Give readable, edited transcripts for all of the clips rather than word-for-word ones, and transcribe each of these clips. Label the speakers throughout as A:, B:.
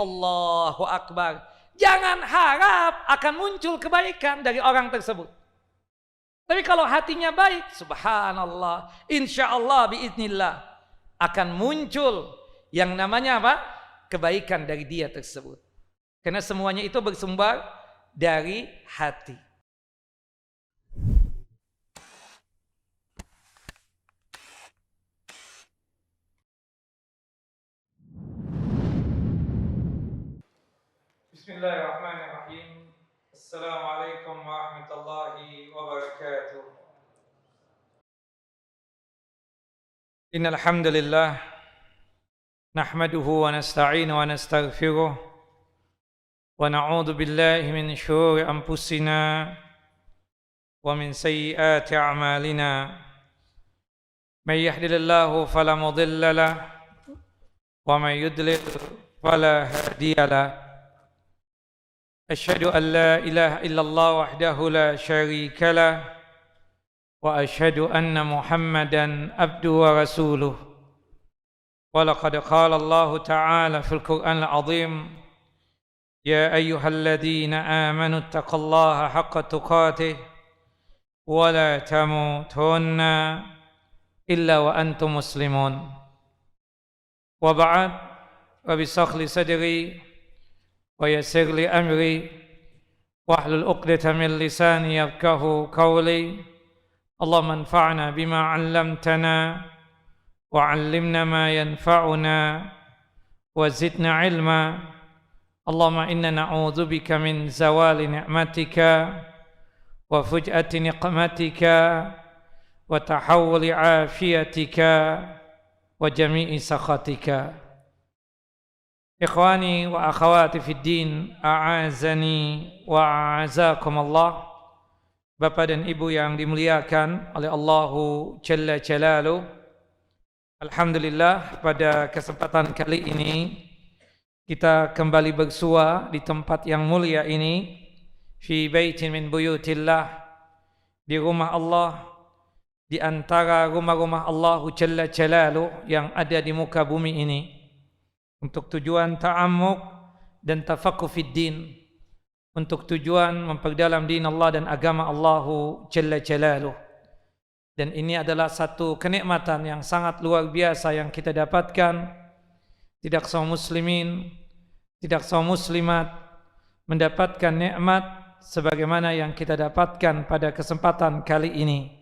A: Allahu Akbar. Jangan harap akan muncul kebaikan dari orang tersebut. Tapi kalau hatinya baik, subhanallah, insyaallah biiznillah akan muncul yang namanya apa? Kebaikan dari dia tersebut. Karena semuanya itu bersumber dari hati. Bismillahirrahmanirrahim. Assalamualaikum warahmatullahi wabarakatuh. Innal hamdalillah nahmaduhu wa nasta'inu wa nastaghfiruh wa na'udzu billahi min syururi anfusina wa min sayyiati a'malina. May yahdihillahu fala mudilla lahu wa may yudlil fala hadiya lahu. Asyhadu an la ilaha illallah wahdahu la syarika lah wa asyhadu anna Muhammadan abduhu wa rasuluh. Wa laqad qala Allah ta'ala fil Qur'anil 'azim, ya ayyuhalladzina amanu taqullaha haqqa tuqatih wa la tamutunna illa wa antum muslimun. Wa ba'd, rabbi shrah li sadri wa yassir li amri wahlul 'uqdatam min lisani yafqahu qawli. Allahumma anfa'na bima 'allamtana wa 'allimna ma yanfa'una wa zidna 'ilma. Allahumma inna na'udzubika min zawali ni'matika wa fuj'ati niqmatika wa tahawuli 'afiyatika wa jami'i sakhatika. Ikhwani wa akhawati fid din, a'azani wa a'azakumullah. Bapak dan Ibu yang dimuliakan oleh Allahu Jalla Jalaluh. Alhamdulillah, pada kesempatan kali ini kita kembali bersua di tempat yang mulia ini, fi baitin min buyutillah, di rumah Allah, di antara rumah-rumah Allahu Jalla Jalaluh yang ada di muka bumi ini, untuk tujuan ta'ammuk dan tafaqquh fid din, untuk tujuan memperdalam din Allah dan agama Allahu Jalla Jalaluh. Dan ini adalah satu kenikmatan yang sangat luar biasa yang kita dapatkan. Tidak semua muslimin, tidak semua muslimat mendapatkan nikmat sebagaimana yang kita dapatkan pada kesempatan kali ini.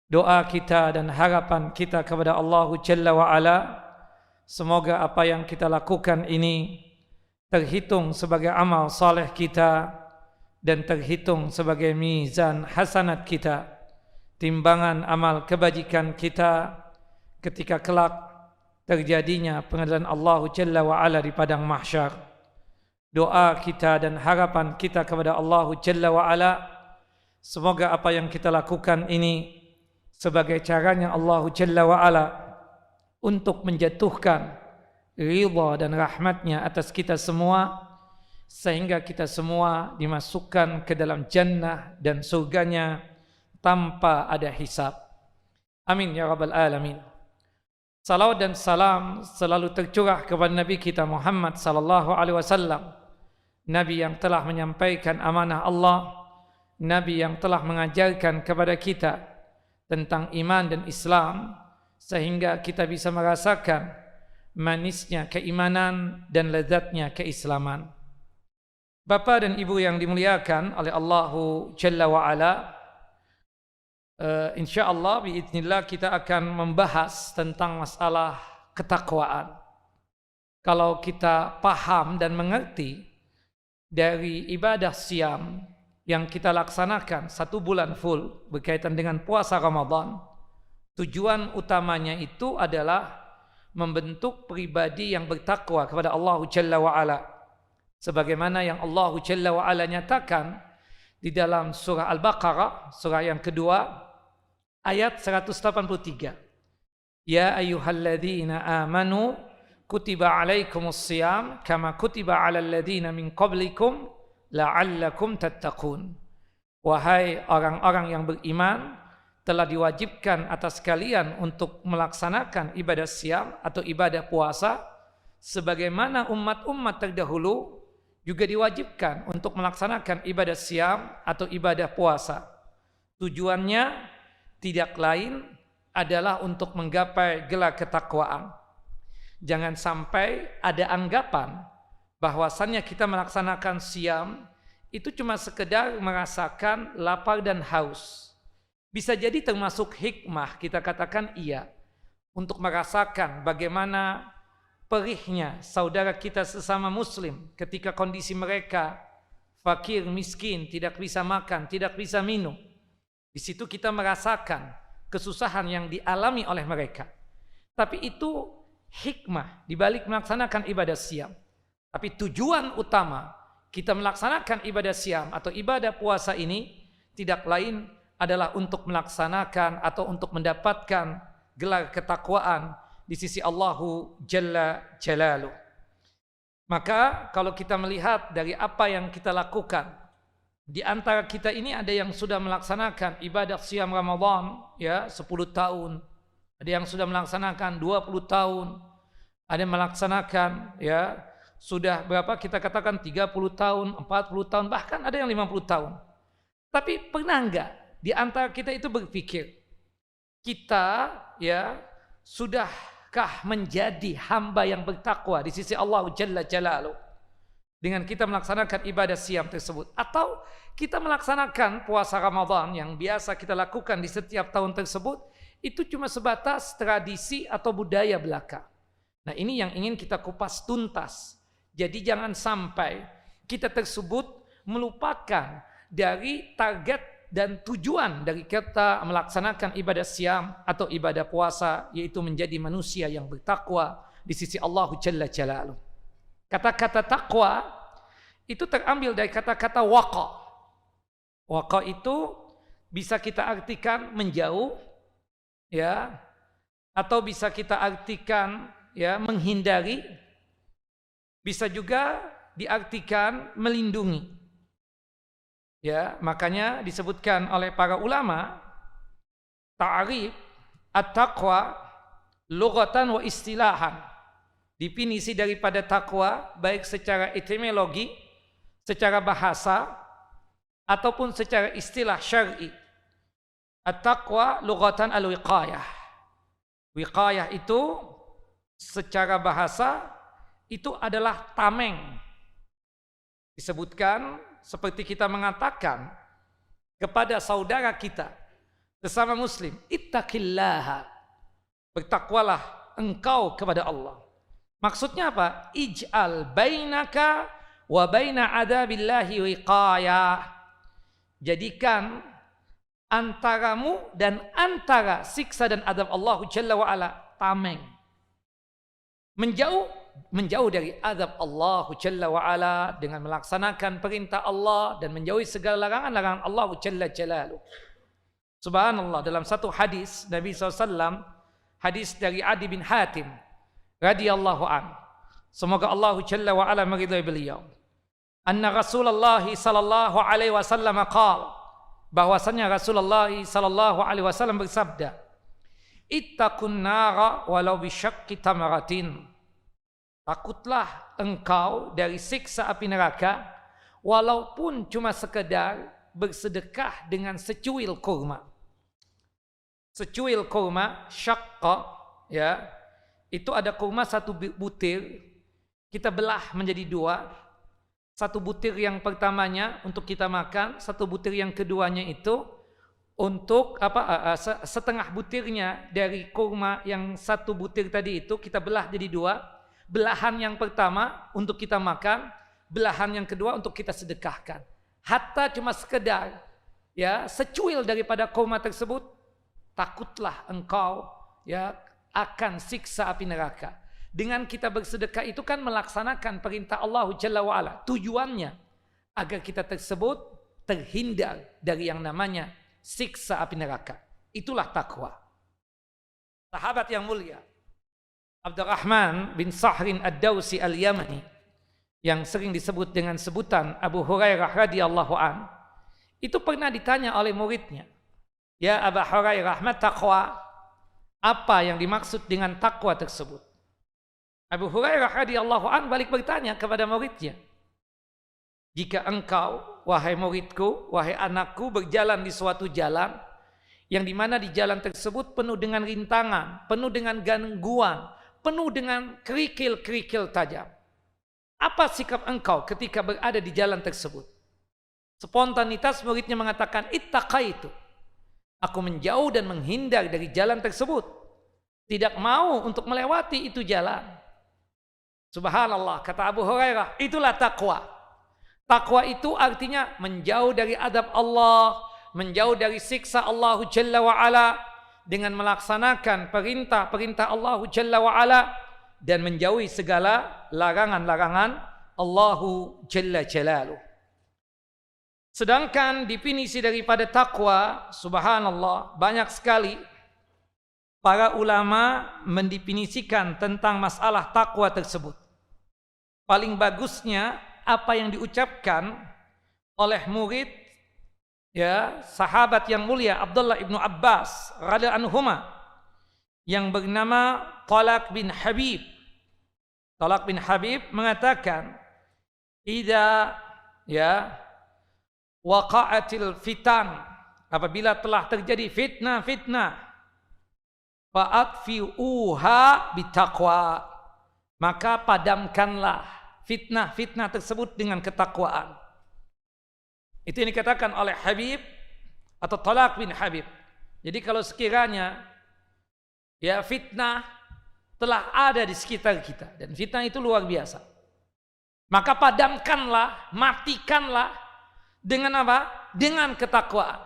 A: Doa kita dan harapan kita kepada Allahu Jalla wa Ala, semoga apa yang kita lakukan ini terhitung sebagai amal saleh kita dan terhitung sebagai mizan hasanat kita, timbangan amal kebajikan kita ketika kelak terjadinya pengadilan Allah Jalla wa Ala di padang mahsyar. Doa kita dan harapan kita kepada Allah Jalla wa Ala, semoga apa yang kita lakukan ini sebagai caranya Allah Jalla wa Ala untuk menjatuhkan ridha dan rahmatnya atas kita semua, sehingga kita semua dimasukkan ke dalam jannah dan surganya tanpa ada hisab. Amin ya rabbal alamin. Salawat dan salam selalu tercurah kepada Nabi kita Muhammad sallallahu alaihi wasallam, Nabi yang telah menyampaikan amanah Allah, Nabi yang telah mengajarkan kepada kita tentang iman dan Islam, sehingga kita bisa merasakan manisnya keimanan dan lezatnya keislaman. Bapak dan Ibu yang dimuliakan oleh Allahu Jalla wa Ala, insyaallah biiznillah kita akan membahas tentang masalah ketakwaan. Kalau kita paham dan mengerti dari ibadah siam yang kita laksanakan 1 bulan full berkaitan dengan puasa Ramadan, tujuan utamanya itu adalah membentuk pribadi yang bertakwa kepada Allah Jalla wa Ala, sebagaimana yang Allah Jalla wa Ala nyatakan di dalam surah Al-Baqarah, surah yang kedua, ayat 183. Ya ayyuhalladzina amanu kutiba alaikumus siyam kama kutiba alal ladzina min qablikum la'allakum tattaqun. Wahai orang-orang yang beriman, telah diwajibkan atas kalian untuk melaksanakan ibadah siam atau ibadah puasa sebagaimana umat-umat terdahulu juga diwajibkan untuk melaksanakan ibadah siam atau ibadah puasa. Tujuannya tidak lain adalah untuk menggapai gelar ketakwaan. Jangan sampai ada anggapan bahwasannya kita melaksanakan siam itu cuma sekedar merasakan lapar dan haus. Bisa jadi termasuk hikmah, kita katakan iya, untuk merasakan bagaimana perihnya saudara kita sesama muslim ketika kondisi mereka fakir, miskin, tidak bisa makan, tidak bisa minum. Di situ kita merasakan kesusahan yang dialami oleh mereka. Tapi itu hikmah di balik melaksanakan ibadah siam. Tapi tujuan utama kita melaksanakan ibadah siam atau ibadah puasa ini tidak lain adalah untuk melaksanakan atau untuk mendapatkan gelar ketakwaan di sisi Allahu Jalla Jalaluh. Maka kalau kita melihat dari apa yang kita lakukan, di antara kita ini ada yang sudah melaksanakan ibadah siam Ramadan ya 10 tahun, ada yang sudah melaksanakan 20 tahun, ada yang melaksanakan ya sudah berapa kita katakan 30 tahun, 40 tahun, bahkan ada yang 50 tahun. Tapi pernah enggak di antara kita itu berpikir kita ya sudahkah menjadi hamba yang bertakwa di sisi Allah Jalla Jalaluh dengan kita melaksanakan ibadah siam tersebut, atau kita melaksanakan puasa Ramadan yang biasa kita lakukan di setiap tahun tersebut itu cuma sebatas tradisi atau budaya belaka. Nah, ini yang ingin kita kupas tuntas. Jadi jangan sampai kita tersebut melupakan dari target dan tujuan dari kita melaksanakan ibadah siam atau ibadah puasa, yaitu menjadi manusia yang bertakwa di sisi Allah Jalla Jalaluh. Kata-kata takwa itu terambil dari kata-kata waqa. Waqa itu bisa kita artikan menjauh ya, atau bisa kita artikan ya menghindari, bisa juga diartikan melindungi. Ya, makanya disebutkan oleh para ulama ta'rif at-taqwa lughatan wa istilahan. Definisi daripada takwa baik secara etimologi, secara bahasa ataupun secara istilah syar'i. At-taqwa lughatan al-wiqayah. Wiqayah itu secara bahasa itu adalah tameng. Disebutkan seperti kita mengatakan kepada saudara kita sesama muslim, ittaqillaha, bertakwalah engkau kepada Allah. Maksudnya apa? Ij'al bainaka wa baina adabillahi wiqayah. Jadikan antaramu dan antara siksa dan adab Allah Jalla wa Ala tameng. Menjauh dari azab Allah Jalla wa Ala dengan melaksanakan perintah Allah dan menjauhi segala larangan-larangan Allah Jalla Jalaluh. Subhanallah, dalam satu hadis Nabi SAW, hadis dari Adi bin Hatim radhiyallahu an, semoga Allah Jalla wa Ala meridhai beliau, anna Rasulullah sallallahu alaihi wasallam qala, bahwasanya Rasulullah sallallahu alaihi wasallam bersabda, ittaqun nara walau bisyaqqi tamaratin. Takutlah engkau dari siksa api neraka walaupun cuma sekedar bersedekah dengan secuil kurma. Secuil kurma, syaqqa ya, itu ada kurma satu butir, kita belah menjadi dua. Satu butir yang pertamanya untuk kita makan, satu butir yang keduanya itu untuk setengah butirnya dari kurma yang satu butir tadi itu kita belah jadi dua. Belahan yang pertama untuk kita makan, belahan yang kedua untuk kita sedekahkan. Hatta cuma sekedar ya secuil daripada kurma tersebut, takutlah engkau ya akan siksa api neraka. Dengan kita bersedekah itu kan melaksanakan perintah Allah Jalla wa Ala. Tujuannya agar kita tersebut terhindar dari yang namanya siksa api neraka. Itulah takwa. Sahabat yang mulia Abdurrahman bin Sahrin Ad-Dawsi Al-Yamani, yang sering disebut dengan sebutan Abu Hurairah radhiyallahu an, itu pernah ditanya oleh muridnya, ya Abu Hurairah, ma taqwa? Apa yang dimaksud dengan takwa tersebut? Abu Hurairah radhiyallahu an balik bertanya kepada muridnya, jika engkau, wahai muridku, wahai anakku, berjalan di suatu jalan yang dimana di jalan tersebut penuh dengan rintangan, penuh dengan gangguan, penuh dengan kerikil-kerikil tajam, apa sikap engkau ketika berada di jalan tersebut? Spontanitas muridnya mengatakan, ittaqaitu, aku menjauh dan menghindar dari jalan tersebut, tidak mau untuk melewati itu jalan. Subhanallah, kata Abu Hurairah, itulah takwa. Takwa itu artinya menjauh dari adab Allah, menjauh dari siksa Allah Jalla wa'ala, dengan melaksanakan perintah-perintah Allah Jalla wa'ala, dan menjauhi segala larangan-larangan Allah Jalla Jalaluh. Sedangkan definisi daripada takwa, subhanallah, banyak sekali para ulama mendefinisikan tentang masalah takwa tersebut. Paling bagusnya apa yang diucapkan oleh murid, ya, sahabat yang mulia Abdullah ibnu Abbas radhiyallahu anhuma, yang bernama Talaq bin Habib. Talaq bin Habib mengatakan, idza waqa'atil fitan, apabila telah terjadi fitnah-fitnah, fa'atfi'uha bitaqwa, maka padamkanlah fitnah-fitnah tersebut dengan ketakwaan. Itu yang dikatakan oleh Habib atau Talaq bin Habib. Jadi kalau sekiranya ya fitnah telah ada di sekitar kita, dan fitnah itu luar biasa, maka padamkanlah, matikanlah dengan apa? Dengan ketakwaan.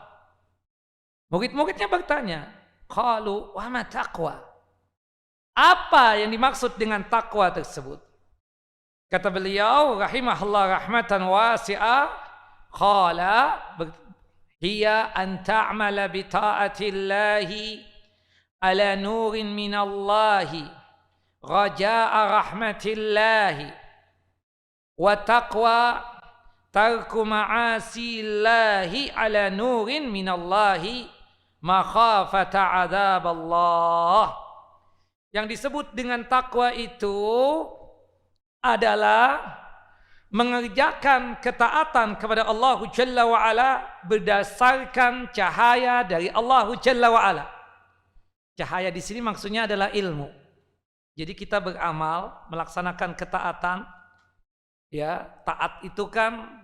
A: Murid-muridnya bertanya, qalu wa ma taqwa? Apa yang dimaksud dengan takwa tersebut? Kata beliau rahimahullah rahmatan wasi'ah, qala hiya an ta'mala bi ta'atillahi ala nurin minallahi raja'a rahmatillahi, wa taqwa tarku ma'asillahi ala nurin minallahi makhafata adzaballah. Yang disebut dengan takwa itu adalah mengerjakan ketaatan kepada Allah Jalla wa'ala berdasarkan cahaya dari Allah Jalla wa'ala. Cahaya di sini maksudnya adalah ilmu. Jadi kita beramal, melaksanakan ketaatan, ya, taat itu kan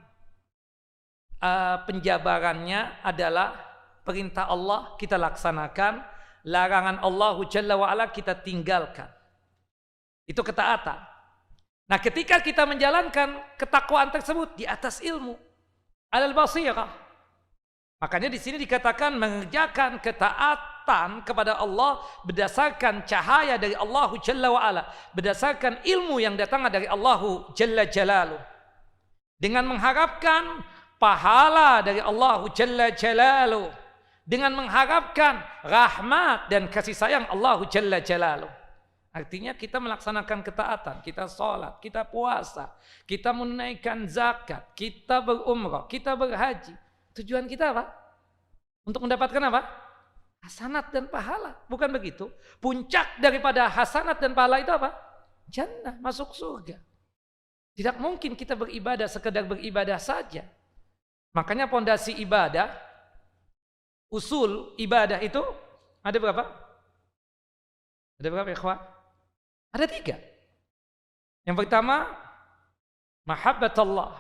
A: penjabarannya adalah perintah Allah kita laksanakan, larangan Allah Jalla wa'ala kita tinggalkan. Itu ketaatan. Nah, ketika kita menjalankan ketakwaan tersebut di atas ilmu, alal basirah, makanya di sini dikatakan mengerjakan ketaatan kepada Allah berdasarkan cahaya dari Allah Jalla wa'ala, berdasarkan ilmu yang datang dari Allah Jalla Jalaluh, dengan mengharapkan pahala dari Allah Jalla Jalaluh, dengan mengharapkan rahmat dan kasih sayang Allah Jalla Jalaluh. Artinya kita melaksanakan ketaatan, kita sholat, kita puasa, kita menunaikan zakat, kita berumrah, kita berhaji. Tujuan kita apa? Untuk mendapatkan apa? Hasanat dan pahala. Bukan begitu? Puncak daripada hasanat dan pahala itu apa? Jannah, masuk surga. Tidak mungkin kita beribadah sekedar beribadah saja. Makanya pondasi ibadah, usul ibadah itu ada berapa? Ada berapa ikhwah? Ada 3. Yang pertama, mahabbatullah,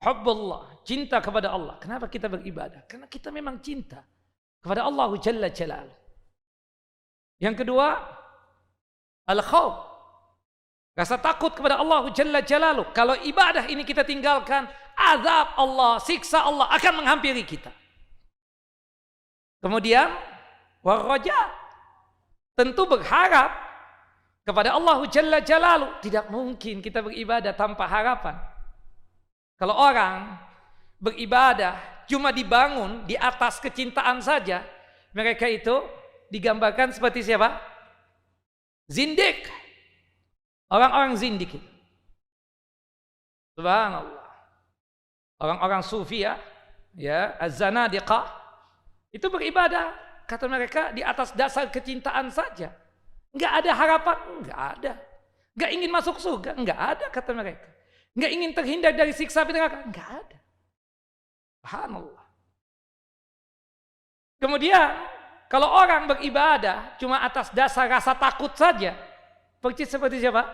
A: hubbullah, cinta kepada Allah. Kenapa kita beribadah? Karena kita memang cinta kepada Allah Jalla Jalaluh. Yang kedua, al-khawf, rasa takut kepada Allah Jalla Jalaluh. Kalau ibadah ini kita tinggalkan, azab Allah, siksa Allah akan menghampiri kita. Kemudian war-raja, tentu berharap kepada Allah Jalla Jalaluh. Tidak mungkin kita beribadah tanpa harapan. Kalau orang beribadah cuma dibangun di atas kecintaan saja, mereka itu digambarkan seperti siapa? Zindik. Orang-orang zindik itu. Subhanallah. Orang-orang sufi ya, az-zanadiqah, itu beribadah, kata mereka, di atas dasar kecintaan saja. Enggak ada harapan, enggak ada. Nggak ingin masuk surga, nggak ada kata mereka. Nggak ingin terhindar dari siksa api neraka, nggak ada. Subhanallah. Kemudian kalau orang beribadah cuma atas dasar rasa takut saja, persis seperti siapa?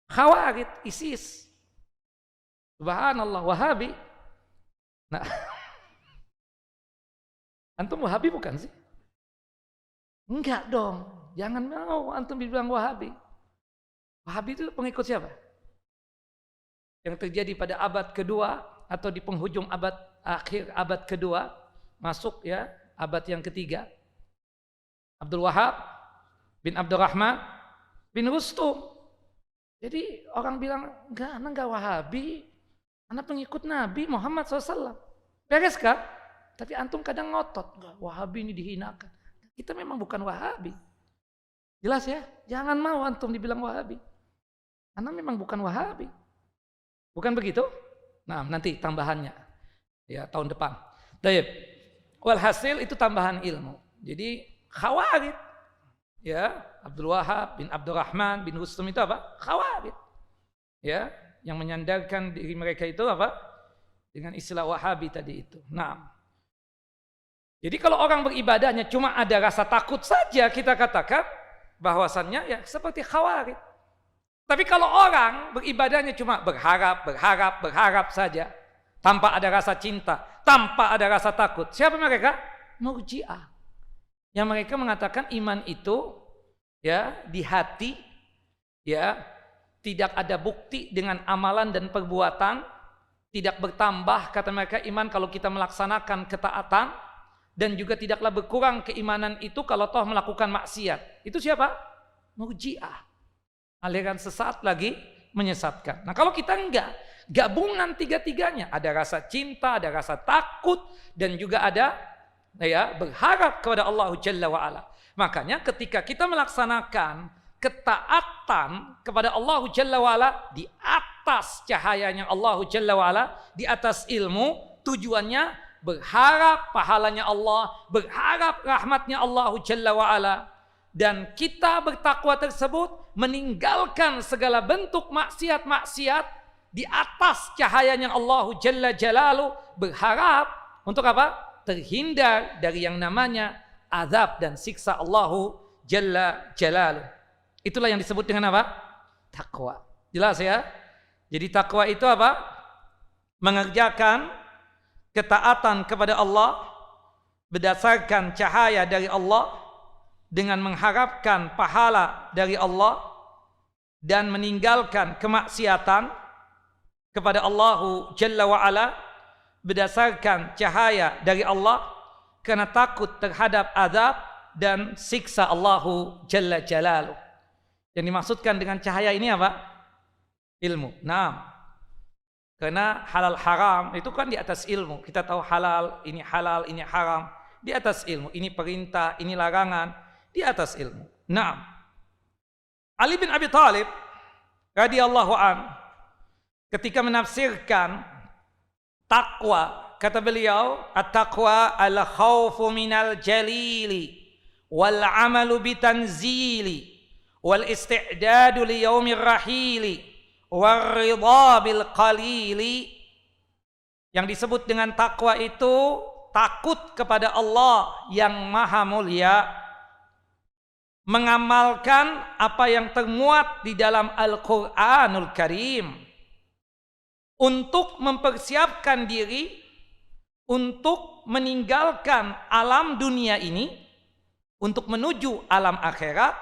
A: Khawarij, ISIS. Subhanallah, Wahabi. Nah, antum Wahabi bukan sih? Enggak dong, jangan mau antum dibilang Wahabi. Wahabi itu pengikut siapa? Yang terjadi pada abad kedua atau di penghujung akhir abad kedua, masuk ya abad yang ketiga. Abdul Wahab bin Abdurrahman bin Rustum. Jadi orang bilang, enggak, anak enggak Wahabi, anak pengikut Nabi Muhammad SAW. Beres kan? Tapi antum kadang ngotot, enggak, Wahabi ini dihinakan. Kita memang bukan Wahabi. Jelas ya? Jangan mau antum dibilang Wahabi. Anak memang bukan Wahabi. Bukan begitu? Nah, nanti tambahannya. Ya, tahun depan. Baik. Walhasil itu tambahan ilmu. Jadi Khawarij. Ya, Abdul Wahab bin Abdurrahman bin Rustum itu apa? Khawarij. Ya, yang menyandarkan diri mereka itu apa? Dengan istilah Wahabi tadi itu. Nah, jadi kalau orang beribadahnya cuma ada rasa takut saja, kita katakan bahwasannya ya seperti Khawarij. Tapi kalau orang beribadahnya cuma berharap saja, tanpa ada rasa cinta, tanpa ada rasa takut, siapa mereka? Murji'ah. Yang mereka mengatakan iman itu ya di hati, ya tidak ada bukti dengan amalan dan perbuatan, tidak bertambah kata mereka iman kalau kita melaksanakan ketaatan, dan juga tidaklah berkurang keimanan itu kalau toh melakukan maksiat. Itu siapa? Murji'ah. Aliran sesat lagi menyesatkan. Nah kalau kita enggak, gabungan tiga-tiganya, ada rasa cinta, ada rasa takut, dan juga ada ya berharap kepada Allah Jalla wa'ala. Makanya ketika kita melaksanakan ketaatan kepada Allah Jalla wa'ala di atas cahayanya Allah Jalla wa'ala, di atas ilmu, tujuannya berharap pahalanya Allah, berharap rahmatnya Allah Jalla wa'ala. Dan kita bertakwa tersebut meninggalkan segala bentuk maksiat-maksiat di atas cahayanya Allah Jalla Jalaluh, berharap untuk apa? Terhindar dari yang namanya azab dan siksa Allah Jalla Jalaluh. Itulah yang disebut dengan apa? Takwa. Jelas ya? Jadi takwa itu apa? Mengerjakan ketaatan kepada Allah berdasarkan cahaya dari Allah dengan mengharapkan pahala dari Allah dan meninggalkan kemaksiatan kepada Allah Jalla wa'ala berdasarkan cahaya dari Allah karena takut terhadap azab dan siksa Allah Jalla Jalaluh. Yang dimaksudkan dengan cahaya ini apa? Ilmu. Nah, karena halal haram itu kan di atas ilmu. Kita tahu halal, ini haram. Di atas ilmu. Ini perintah, ini larangan. Di atas ilmu. Nah, Ali bin Abi Thalib radhiyallahu an ketika menafsirkan takwa, kata beliau, at-taqwa al-khawfu minal jalili wal amalu bitanzili wal isti'dadu li yaumir rahili war ridha bil qalili. Yang disebut dengan takwa itu takut kepada Allah yang maha mulia, mengamalkan apa yang termuat di dalam Al-Quranul Karim untuk mempersiapkan diri untuk meninggalkan alam dunia ini untuk menuju alam akhirat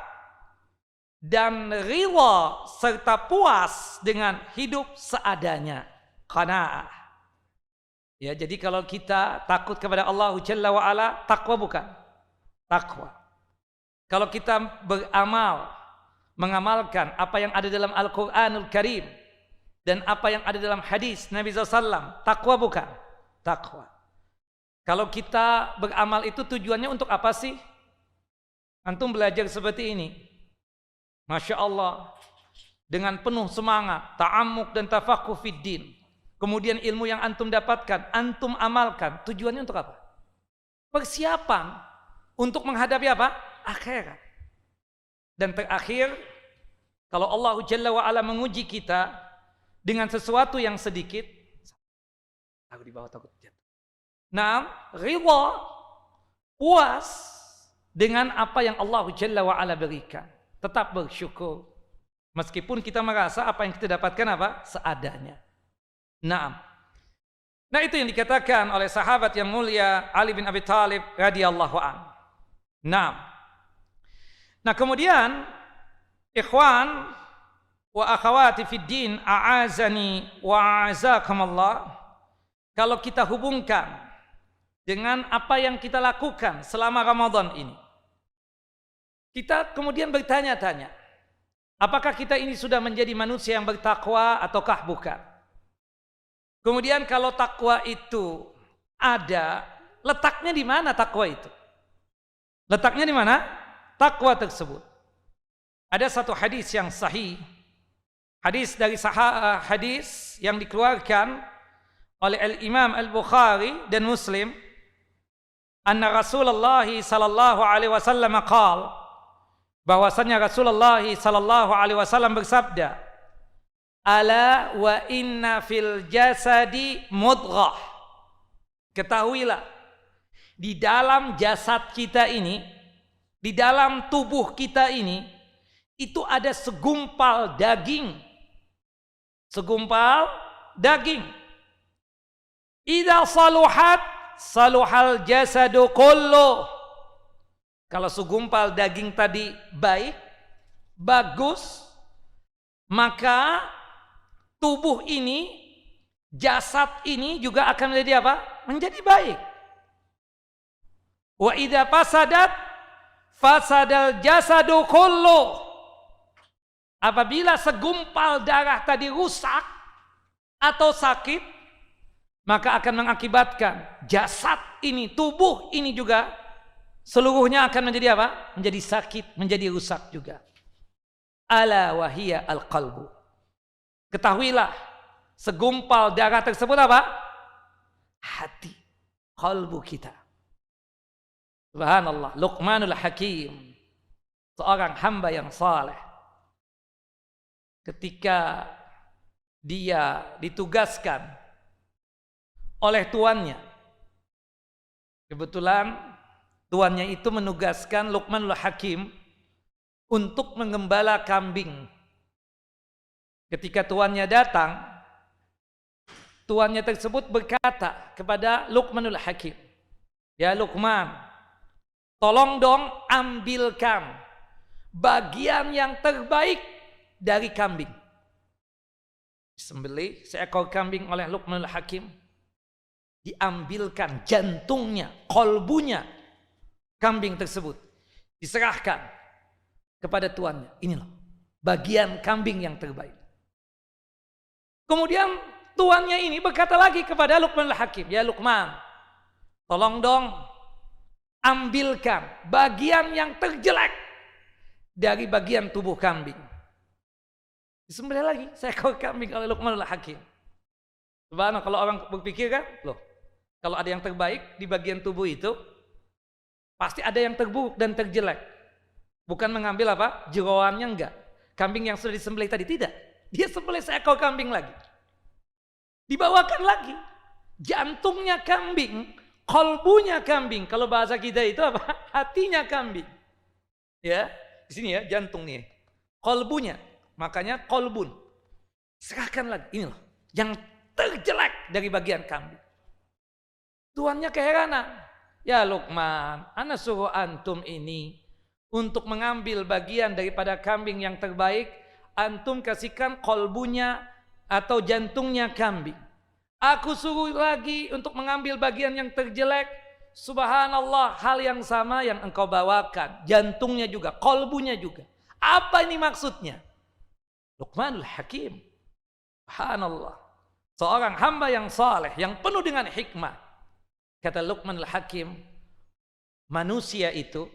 A: dan ridha serta puas dengan hidup seadanya, qanaah. Ya, jadi kalau kita takut kepada Allah Jalla wa Ala, takwa bukan? Takwa. Kalau kita beramal, mengamalkan apa yang ada dalam Al-Quranul Karim dan apa yang ada dalam hadis Nabi SAW, takwa bukan? Takwa. Kalau kita beramal itu tujuannya untuk apa sih? Antum belajar seperti ini, Masya Allah, dengan penuh semangat, ta'amuk dan tafaqquh fid din. Kemudian ilmu yang antum dapatkan, antum amalkan, tujuannya untuk apa? Persiapan untuk menghadapi apa? Akhirat. Dan terakhir, Kalau Allah Jalla wa'ala menguji kita dengan sesuatu yang sedikit, aku di bawah takut jatuh. Nah, ridha, puas dengan apa yang Allah Jalla wa'ala berikan. Tetap bersyukur. Meskipun kita merasa apa yang kita dapatkan apa? Seadanya. Nah itu yang dikatakan oleh sahabat yang mulia Ali bin Abi Thalib radhiyallahu anhu. Nah kemudian ikhwan wa akhawati fid din a'azani wa a'azakumullah, kalau kita hubungkan dengan apa yang kita lakukan selama Ramadan ini, kita kemudian bertanya-tanya, apakah kita ini sudah menjadi manusia yang bertakwa ataukah bukan? Kemudian kalau takwa itu ada, letaknya di mana takwa itu? Letaknya di mana? Takwa tersebut. Ada satu hadis yang sahih, hadis dari hadis yang dikeluarkan oleh Al-Imam Al-Bukhari dan Muslim, anna Rasulullah sallallahu alaihi wasallam qaal, bahwasanya Rasulullah sallallahu alaihi wasallam bersabda, ala wa inna fil jasadi mudghah. Ketahuilah, di dalam jasad kita ini, di dalam tubuh kita ini, itu ada segumpal daging. Segumpal daging. Idza saluhat saluhal jasadu kullu. Kalau segumpal daging tadi baik, bagus, maka tubuh ini, jasad ini juga akan menjadi apa? Menjadi baik. Wa idza fasadat fasadal jasadu kullu. Apabila segumpal darah tadi rusak atau sakit, maka akan mengakibatkan jasad ini, tubuh ini juga seluruhnya akan menjadi apa? Menjadi sakit, menjadi rusak juga. Ala wahiyya al-qalbu. Ketahuilah, segumpal darah tersebut apa? Hati, qalbu kita. Subhanallah, Luqmanul Hakim, seorang hamba yang saleh, ketika dia ditugaskan oleh tuannya, kebetulan tuannya itu menugaskan Luqmanul Hakim untuk menggembala kambing. Ketika tuannya datang, tuannya tersebut berkata kepada Luqmanul Hakim, ya Luqman, tolong dong ambilkan bagian yang terbaik dari kambing. Disembelih seekor kambing oleh Luqmanul Hakim, diambilkan jantungnya, kolbunya kambing tersebut, diserahkan kepada tuannya. Ini loh bagian kambing yang terbaik. Kemudian tuannya ini berkata lagi kepada Luqmanul Hakim, ya Luqman, tolong dong ambilkan bagian yang terjelek dari bagian tubuh kambing. Disembelih lagi seekor kambing oleh Luqmanul Hakim. Subhanallah, kalau orang berpikir kan, loh, kalau ada yang terbaik di bagian tubuh itu, pasti ada yang terburuk dan terjelek. Bukan mengambil apa? Jeroannya, enggak. Kambing yang sudah disembelih tadi, tidak. Dia sembelih seekor kambing lagi. Dibawakan lagi jantungnya kambing, kolbunya kambing. Kalau bahasa kita itu apa? Hatinya kambing. Ya, di sini ya jantung nih. Kolbunya, makanya kolbun. Serahkan lagi. Ini loh, yang terjelek dari bagian kambing. Tuannya keheranan. Ya Luqman, ana suruh antum ini untuk mengambil bagian daripada kambing yang terbaik, antum kasihkan kolbunya atau jantungnya kambing. Aku suruh lagi untuk mengambil bagian yang terjelek. Subhanallah, hal yang sama yang engkau bawakan, jantungnya juga, kolbunya juga. Apa ini maksudnya? Luqmanul Hakim, subhanallah, seorang hamba yang saleh, yang penuh dengan hikmah. Kata Luqmanul Hakim, manusia itu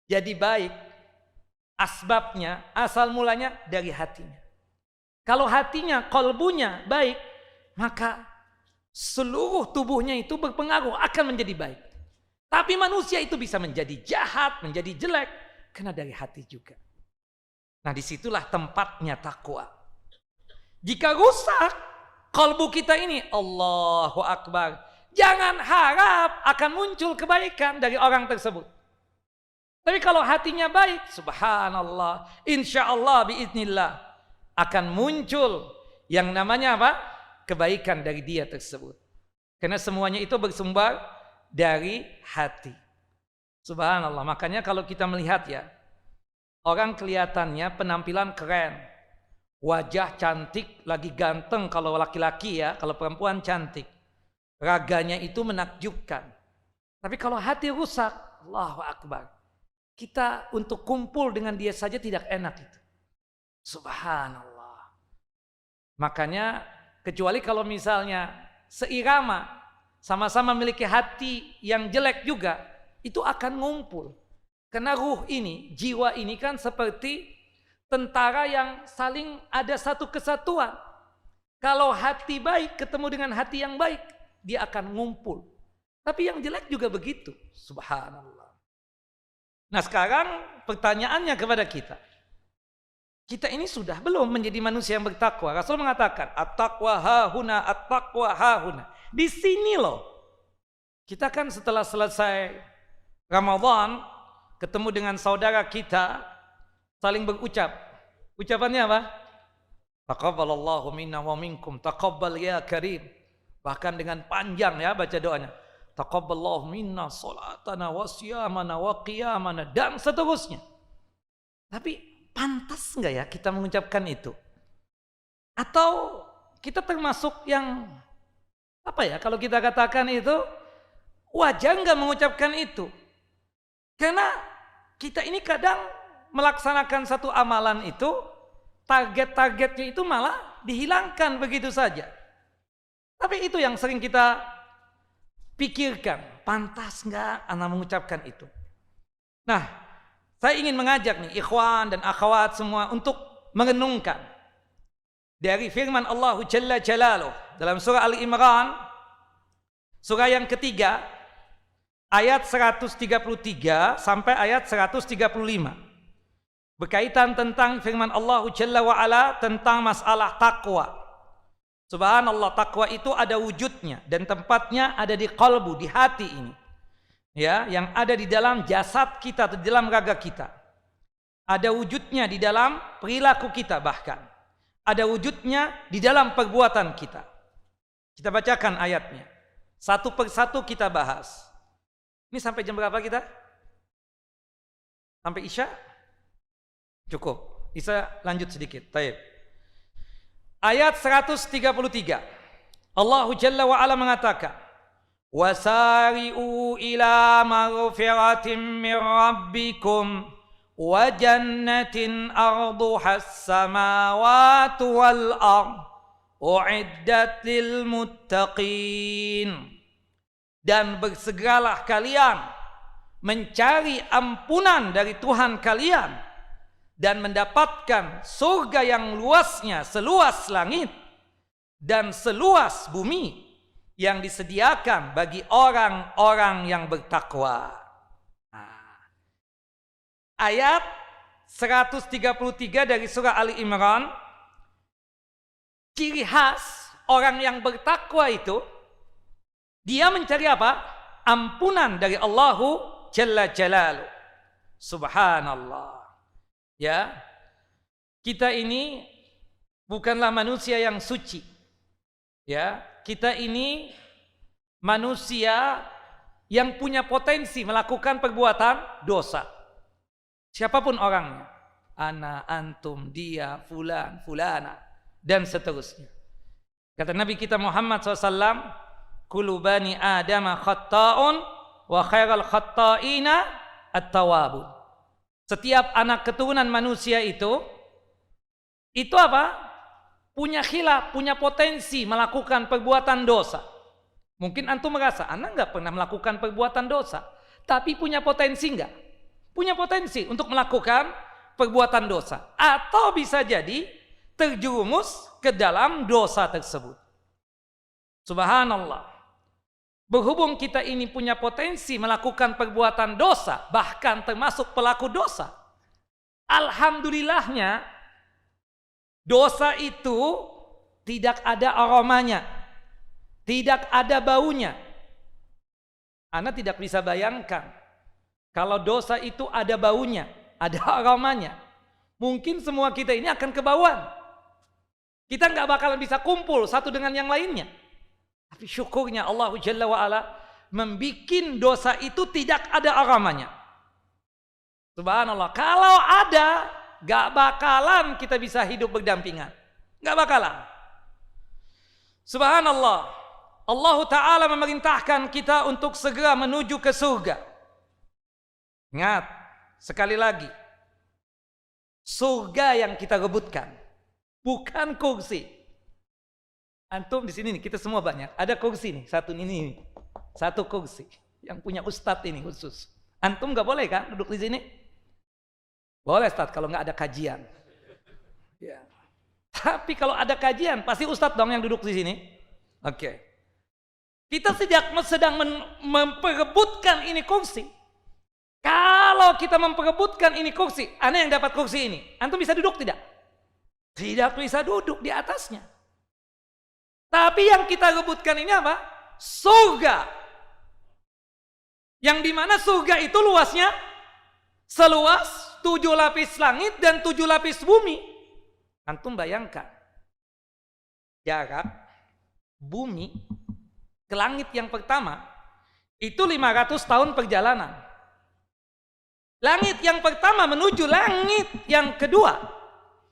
A: jadi baik, asbabnya, asal mulanya dari hatinya. Kalau hatinya, kolbunya baik, maka seluruh tubuhnya itu berpengaruh akan menjadi baik. Tapi manusia itu bisa menjadi jahat, menjadi jelek, karena dari hati juga. Nah, disitulah tempatnya takwa. Jika rusak kalbu kita ini, Allahu Akbar, jangan harap akan muncul kebaikan dari orang tersebut. Tapi kalau hatinya baik, subhanallah, insyaallah biiznillah, akan muncul yang namanya apa? Kebaikan dari dia tersebut. Karena semuanya itu bersumber dari hati. Subhanallah. Makanya kalau kita melihat ya, orang kelihatannya penampilan keren, wajah cantik, lagi ganteng kalau laki-laki ya, kalau perempuan cantik. Raganya itu menakjubkan. Tapi kalau hati rusak, Allahu Akbar, kita untuk kumpul dengan dia saja tidak enak itu. Subhanallah. Makanya kecuali kalau misalnya seirama, sama-sama memiliki hati yang jelek juga, itu akan ngumpul. Karena ruh ini, jiwa ini kan seperti tentara yang saling ada satu kesatuan. Kalau hati baik ketemu dengan hati yang baik, dia akan ngumpul. Tapi yang jelek juga begitu. Subhanallah. Nah, sekarang pertanyaannya kepada kita. Kita ini sudah belum menjadi manusia yang bertakwa? Rasul mengatakan, at-taqwa hahuna, at-taqwa hahuna. Di sini loh. Kita kan setelah selesai Ramadan, ketemu dengan saudara kita, saling berucap. Ucapannya apa? Taqabbalallahu minna wa minkum, taqabbal ya karim. Bahkan dengan panjang ya baca doanya. Taqabbalallahu minna salatana wa siyamana wa qiyamana, dan seterusnya. Tapi pantas enggak ya kita mengucapkan itu? Atau kita termasuk yang apa ya, kalau kita katakan itu wajar enggak mengucapkan itu? Karena kita ini kadang melaksanakan satu amalan itu, target-targetnya itu malah dihilangkan begitu saja. Tapi itu yang sering kita pikirkan, pantas enggak anak mengucapkan itu? Nah, saya ingin mengajak nih ikhwan dan akhwat semua untuk merenungkan dari firman Allah Jalla Jalaluh dalam surah Ali Imran, surah yang ketiga, ayat 133 sampai ayat 135. Berkaitan tentang firman Allah Jalla wa'ala tentang masalah takwa. Subhanallah, takwa itu ada wujudnya dan tempatnya ada di qalbu, di hati ini. Ya, yang ada di dalam jasad kita atau di dalam raga kita. Ada wujudnya di dalam perilaku kita bahkan. Ada wujudnya di dalam perbuatan kita. Kita bacakan ayatnya. Satu persatu kita bahas. Ini sampai jam berapa kita? Sampai Isya? Cukup. Isya lanjut sedikit. Baik. Ayat 133. Allah Jalla wa Ala mengatakan, wasari'u ila maghfiratin min rabbikum wa jannatin arduhas samawati wal ard u'iddat lil muttaqin. Dan bersegeralah kalian mencari ampunan dari Tuhan kalian dan mendapatkan surga yang luasnya seluas langit dan seluas bumi yang disediakan bagi orang-orang yang bertakwa. Ayat 133 dari surah Ali Imran, ciri khas orang yang bertakwa itu, dia mencari apa? Ampunan dari Allahu Jalla Jalaluh. Subhanallah. Ya, kita ini bukanlah manusia yang suci. Ya, kita ini manusia yang punya potensi melakukan perbuatan dosa. Siapapun orangnya, ana, antum, dia, fulan, fulana, dan seterusnya. Kata Nabi kita Muhammad SAW, kullu bani adama khatta'un wa khairal khatta'ina at-tawabun. Setiap anak keturunan manusia itu apa? Punya khilaf, punya potensi melakukan perbuatan dosa. Mungkin antum merasa, anak enggak pernah melakukan perbuatan dosa. Tapi punya potensi enggak? Punya potensi untuk melakukan perbuatan dosa. Atau bisa jadi terjerumus ke dalam dosa tersebut. Subhanallah. Berhubung kita ini punya potensi melakukan perbuatan dosa, bahkan termasuk pelaku dosa, Alhamdulillahnya dosa itu tidak ada aromanya, tidak ada baunya. Anda tidak bisa bayangkan kalau dosa itu ada baunya, ada aromanya. Mungkin semua kita ini akan kebauan. Kita nggak bakalan bisa kumpul satu dengan yang lainnya. Tapi syukurnya Allah Jalla wa'ala membikin dosa itu tidak ada aromanya. Subhanallah. Kalau ada, nggak bakalan kita bisa hidup berdampingan. Nggak bakalan. Subhanallah. Allah Ta'ala memerintahkan kita untuk segera menuju ke surga. Ingat, sekali lagi. Surga yang kita rebutkan. Bukan kursi. Antum di sini nih, kita semua banyak. Ada kursi nih, satu ini. Satu kursi. Yang punya ustadz ini khusus. Antum gak boleh kan duduk di sini? Boleh ustadz kalau gak ada kajian. Ya. Tapi kalau ada kajian, pasti ustadz dong yang duduk di sini. Oke. Kita sedang memperebutkan ini kursi. Kalau kita memperebutkan ini kursi, Anda yang dapat kursi ini, antum bisa duduk tidak? Tidak bisa duduk di atasnya. Tapi yang kita rebutkan ini apa? Surga. Yang dimana surga itu luasnya seluas 7 lapis langit dan 7 lapis bumi. Antum bayangkan jarak bumi ke langit yang pertama itu 500 tahun perjalanan. Langit yang pertama menuju langit yang kedua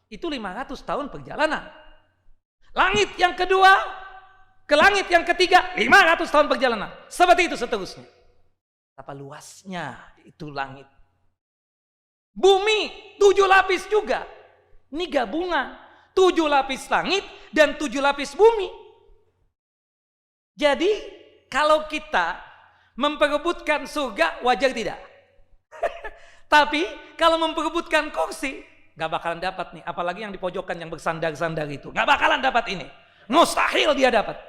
A: itu 500 tahun perjalanan. Langit yang kedua ke langit yang ketiga 500 tahun perjalanan. Seperti itu seterusnya. Apa luasnya itu langit. Bumi 7 lapis juga. Ini gabungan 7 lapis langit dan 7 lapis bumi. Jadi kalau kita memperebutkan surga wajar tidak? Tapi kalau memperebutkan kursi gak bakalan dapat nih. Apalagi yang di pojokan yang bersandar-sandar itu. Gak bakalan dapat ini. Mustahil dia dapat.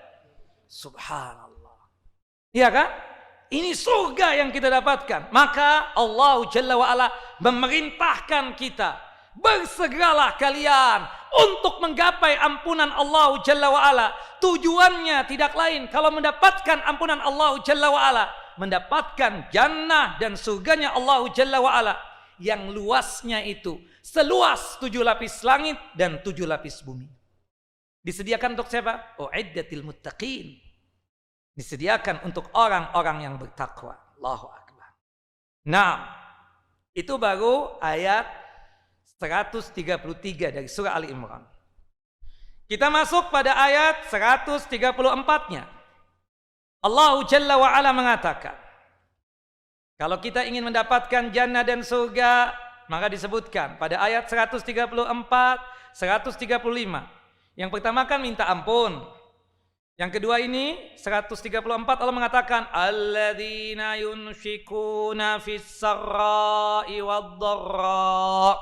A: Subhanallah. Iya kan? Ini surga yang kita dapatkan. Maka Allah Jalla wa'ala memerintahkan kita. Bersegeralah kalian untuk menggapai ampunan Allah Jalla wa'ala. Tujuannya tidak lain kalau mendapatkan ampunan Allah Jalla wa'ala, mendapatkan jannah dan surganya Allah Jalla wa'ala yang luasnya itu seluas 7 lapis langit dan 7 lapis bumi. Disediakan untuk siapa? Uiddatil muttaqin. Disediakan untuk orang-orang yang bertakwa. Allahu akbar. Nah, itu baru ayat 133 dari surah Ali Imran. Kita masuk pada ayat 134-nya. Allah Jalla wa'ala mengatakan, kalau kita ingin mendapatkan jannah dan surga, maka disebutkan pada ayat 134, 135. Yang pertama kan minta ampun. Yang kedua ini 134 Allah mengatakan alladzina yunfikuna fis sarra'i wad-dharra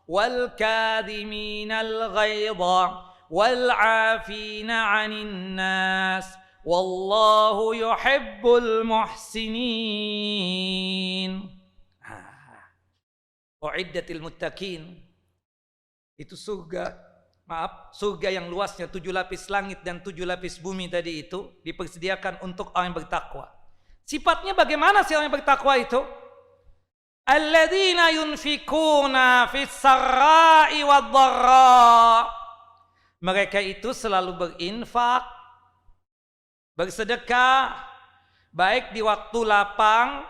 A: wal kadhiminal ghaidha wal 'afina 'anil nas wallahu yuhibbul muhsinin. Uiddatil muttaqin. Itu surga. Surga yang luasnya 7 lapis langit dan 7 lapis bumi tadi itu dipersediakan untuk orang yang bertakwa. Sifatnya bagaimana sih orang yang bertakwa itu? Alladzina yunfikuna fis sarra'i wad-dharra. Mereka itu selalu berinfak, bersedekah, baik di waktu lapang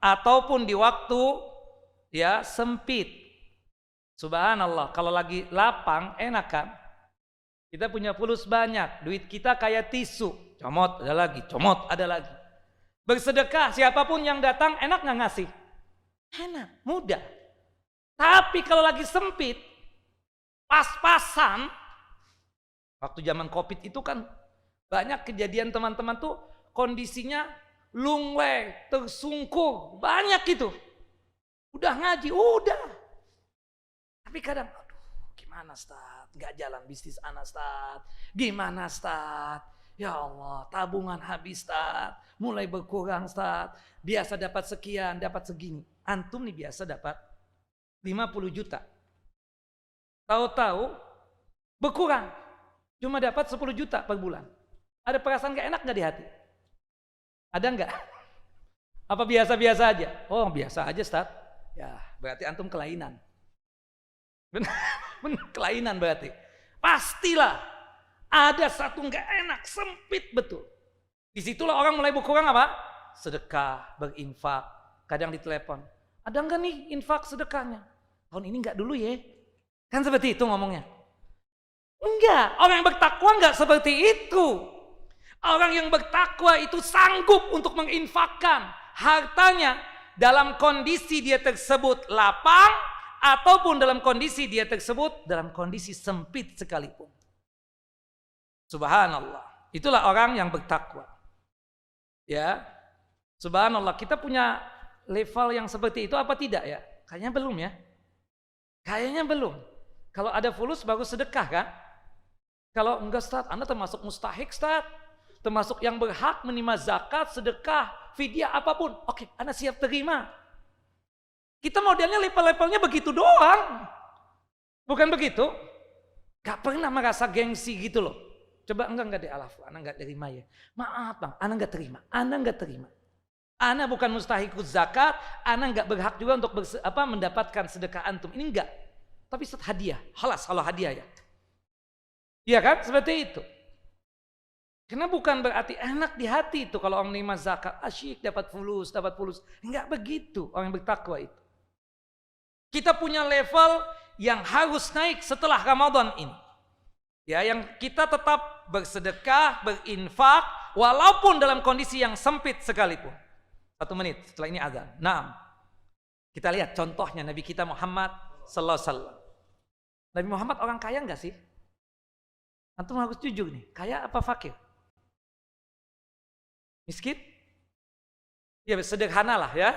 A: ataupun di waktu sempit. Subhanallah, kalau lagi lapang enak kan? Kita punya fulus banyak, duit kita kayak tisu. Comot ada lagi, comot ada lagi. Bersedekah, siapapun yang datang enak gak ngasih? Enak, mudah. Tapi kalau lagi sempit, pas-pasan, waktu zaman Covid itu kan banyak kejadian teman-teman tuh kondisinya lungwe, tersungkur, banyak gitu. Udah ngaji, udah. Tapi kadang, aduh gimana Ustaz, gak jalan bisnis anak Ustaz, gimana Ustaz, ya Allah tabungan habis Ustaz, mulai berkurang Ustaz, biasa dapat sekian, dapat segini. Antum nih biasa dapat 5 50 juta. Tahu-tahu berkurang. Cuma dapat 10 juta per bulan. Ada perasaan gak enak gak di hati? Ada enggak? Apa biasa-biasa aja? Oh biasa aja Ustaz. Ya berarti antum kelainan. Benar, kelainan berarti. Pastilah ada satu gak enak, sempit betul. Disitulah orang mulai berkurang apa? Sedekah, berinfak. Kadang ditelepon. Ada enggak nih infak sedekahnya? Tahun ini enggak dulu ya. Kan seperti itu ngomongnya. Enggak, orang yang bertakwa enggak seperti itu. Orang yang bertakwa itu sanggup untuk menginfakkan hartanya dalam kondisi dia tersebut lapang ataupun dalam kondisi dia tersebut dalam kondisi sempit sekalipun. Subhanallah. Itulah orang yang bertakwa. Ya. Subhanallah, kita punya level yang seperti itu apa tidak ya? Kayaknya belum ya. Kayaknya belum. Kalau ada fulus bagus sedekah kan? Kalau enggak Ustaz, Anda termasuk mustahik Ustaz. Termasuk yang berhak menerima zakat, sedekah, fidyah apapun. Oke, Anda siap terima. Kita modelnya level-levelnya begitu doang. Bukan begitu? Gak pernah merasa gengsi gitu loh. Coba enggak deh alafu, Anda enggak terima ya. Maaf Bang, Anda enggak terima. Anda enggak terima. Anda bukan mustahikut zakat, Anda enggak berhak juga untuk mendapatkan sedekah antum. Ini enggak. Tapi hadiah, halas kalau hadiah ya. Iya kan? Seperti itu. Karena bukan berarti enak di hati itu kalau orang menerima zakat, asyik dapat fulus. Enggak begitu orang yang bertakwa itu. Kita punya level yang harus naik setelah Ramadan ini. Ya, yang kita tetap bersedekah, berinfak, walaupun dalam kondisi yang sempit sekalipun. 1 menit setelah ini azan. Nah, kita lihat contohnya Nabi kita Muhammad sallallahu alaihi wasallam. Nabi Muhammad orang kaya enggak sih? Antum harus jujur nih, kaya apa fakir? Miskin? Ya sederhana lah ya.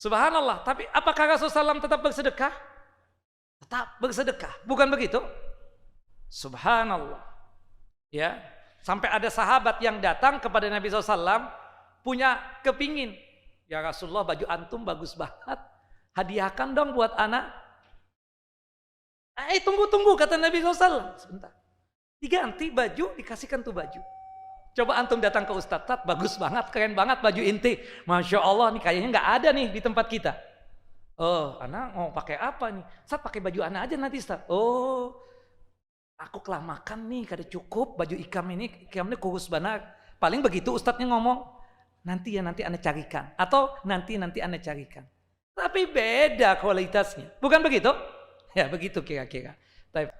A: Subhanallah, tapi apakah Rasulullah SAW tetap bersedekah? Tetap bersedekah, bukan begitu? Subhanallah. Ya, sampai ada sahabat yang datang kepada Nabi SAW punya kepingin. Ya Rasulullah, baju antum bagus banget. Hadiahkan dong buat anak. Tunggu kata Nabi SAW. Sebentar. Diganti baju, dikasihkan tuh baju. Coba antum datang ke Ustadz, bagus banget, keren banget baju inti. Masya Allah, nih kayaknya nggak ada nih di tempat kita. Oh, anak mau pakai apa nih? Ustadz pakai baju anak aja nanti Ustadz. Oh, aku kelamakan nih, kada cukup baju ikamnya kurus banget. Paling begitu Ustadznya ngomong. Nanti Anda carikan. Atau nanti Anda carikan. Tapi beda kualitasnya. Bukan begitu? Ya begitu kira-kira.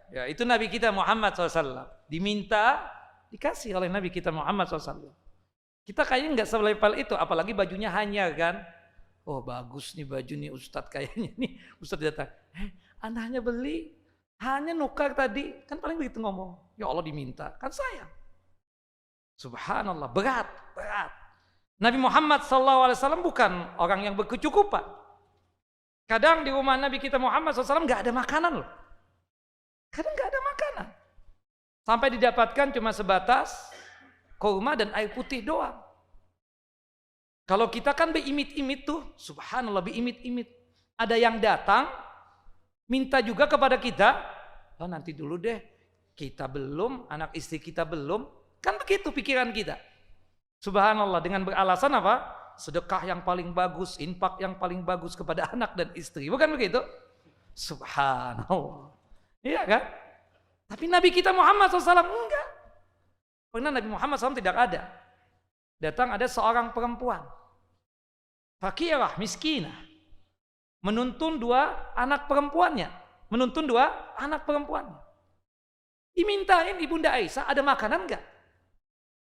A: Ya, itu Nabi kita Muhammad SAW. Diminta, dikasih oleh Nabi kita Muhammad SAW. Kita kayaknya nggak selevel itu. Apalagi bajunya hanya kan. Oh bagus nih baju nih Ustadz kayaknya nih. Ustadz datang. Anda hanya beli. Hanya nukar tadi. Kan paling begitu ngomong. Ya Allah diminta. Kan sayang. Subhanallah. Berat. Nabi Muhammad SAW bukan orang yang berkecukupan. Kadang di rumah Nabi kita Muhammad SAW nggak ada makanan loh. Kadang nggak ada makanan. Sampai didapatkan cuma sebatas kurma dan air putih doang. Kalau kita kan beimit-imit tuh, subhanallah beimit-imit. Ada yang datang, minta juga kepada kita, oh nanti dulu deh, kita belum, anak istri kita belum. Kan begitu pikiran kita. Subhanallah, dengan beralasan apa? Sedekah yang paling bagus, infak yang paling bagus kepada anak dan istri. Bukan begitu? Subhanallah. Iya kan? Tapi Nabi kita Muhammad SAW enggak. Pernah Nabi Muhammad SAW tidak ada. Datang ada seorang perempuan. Fakirah, miskinah. Menuntun 2 anak perempuannya. Dimintain Ibunda Aisyah, ada makanan enggak?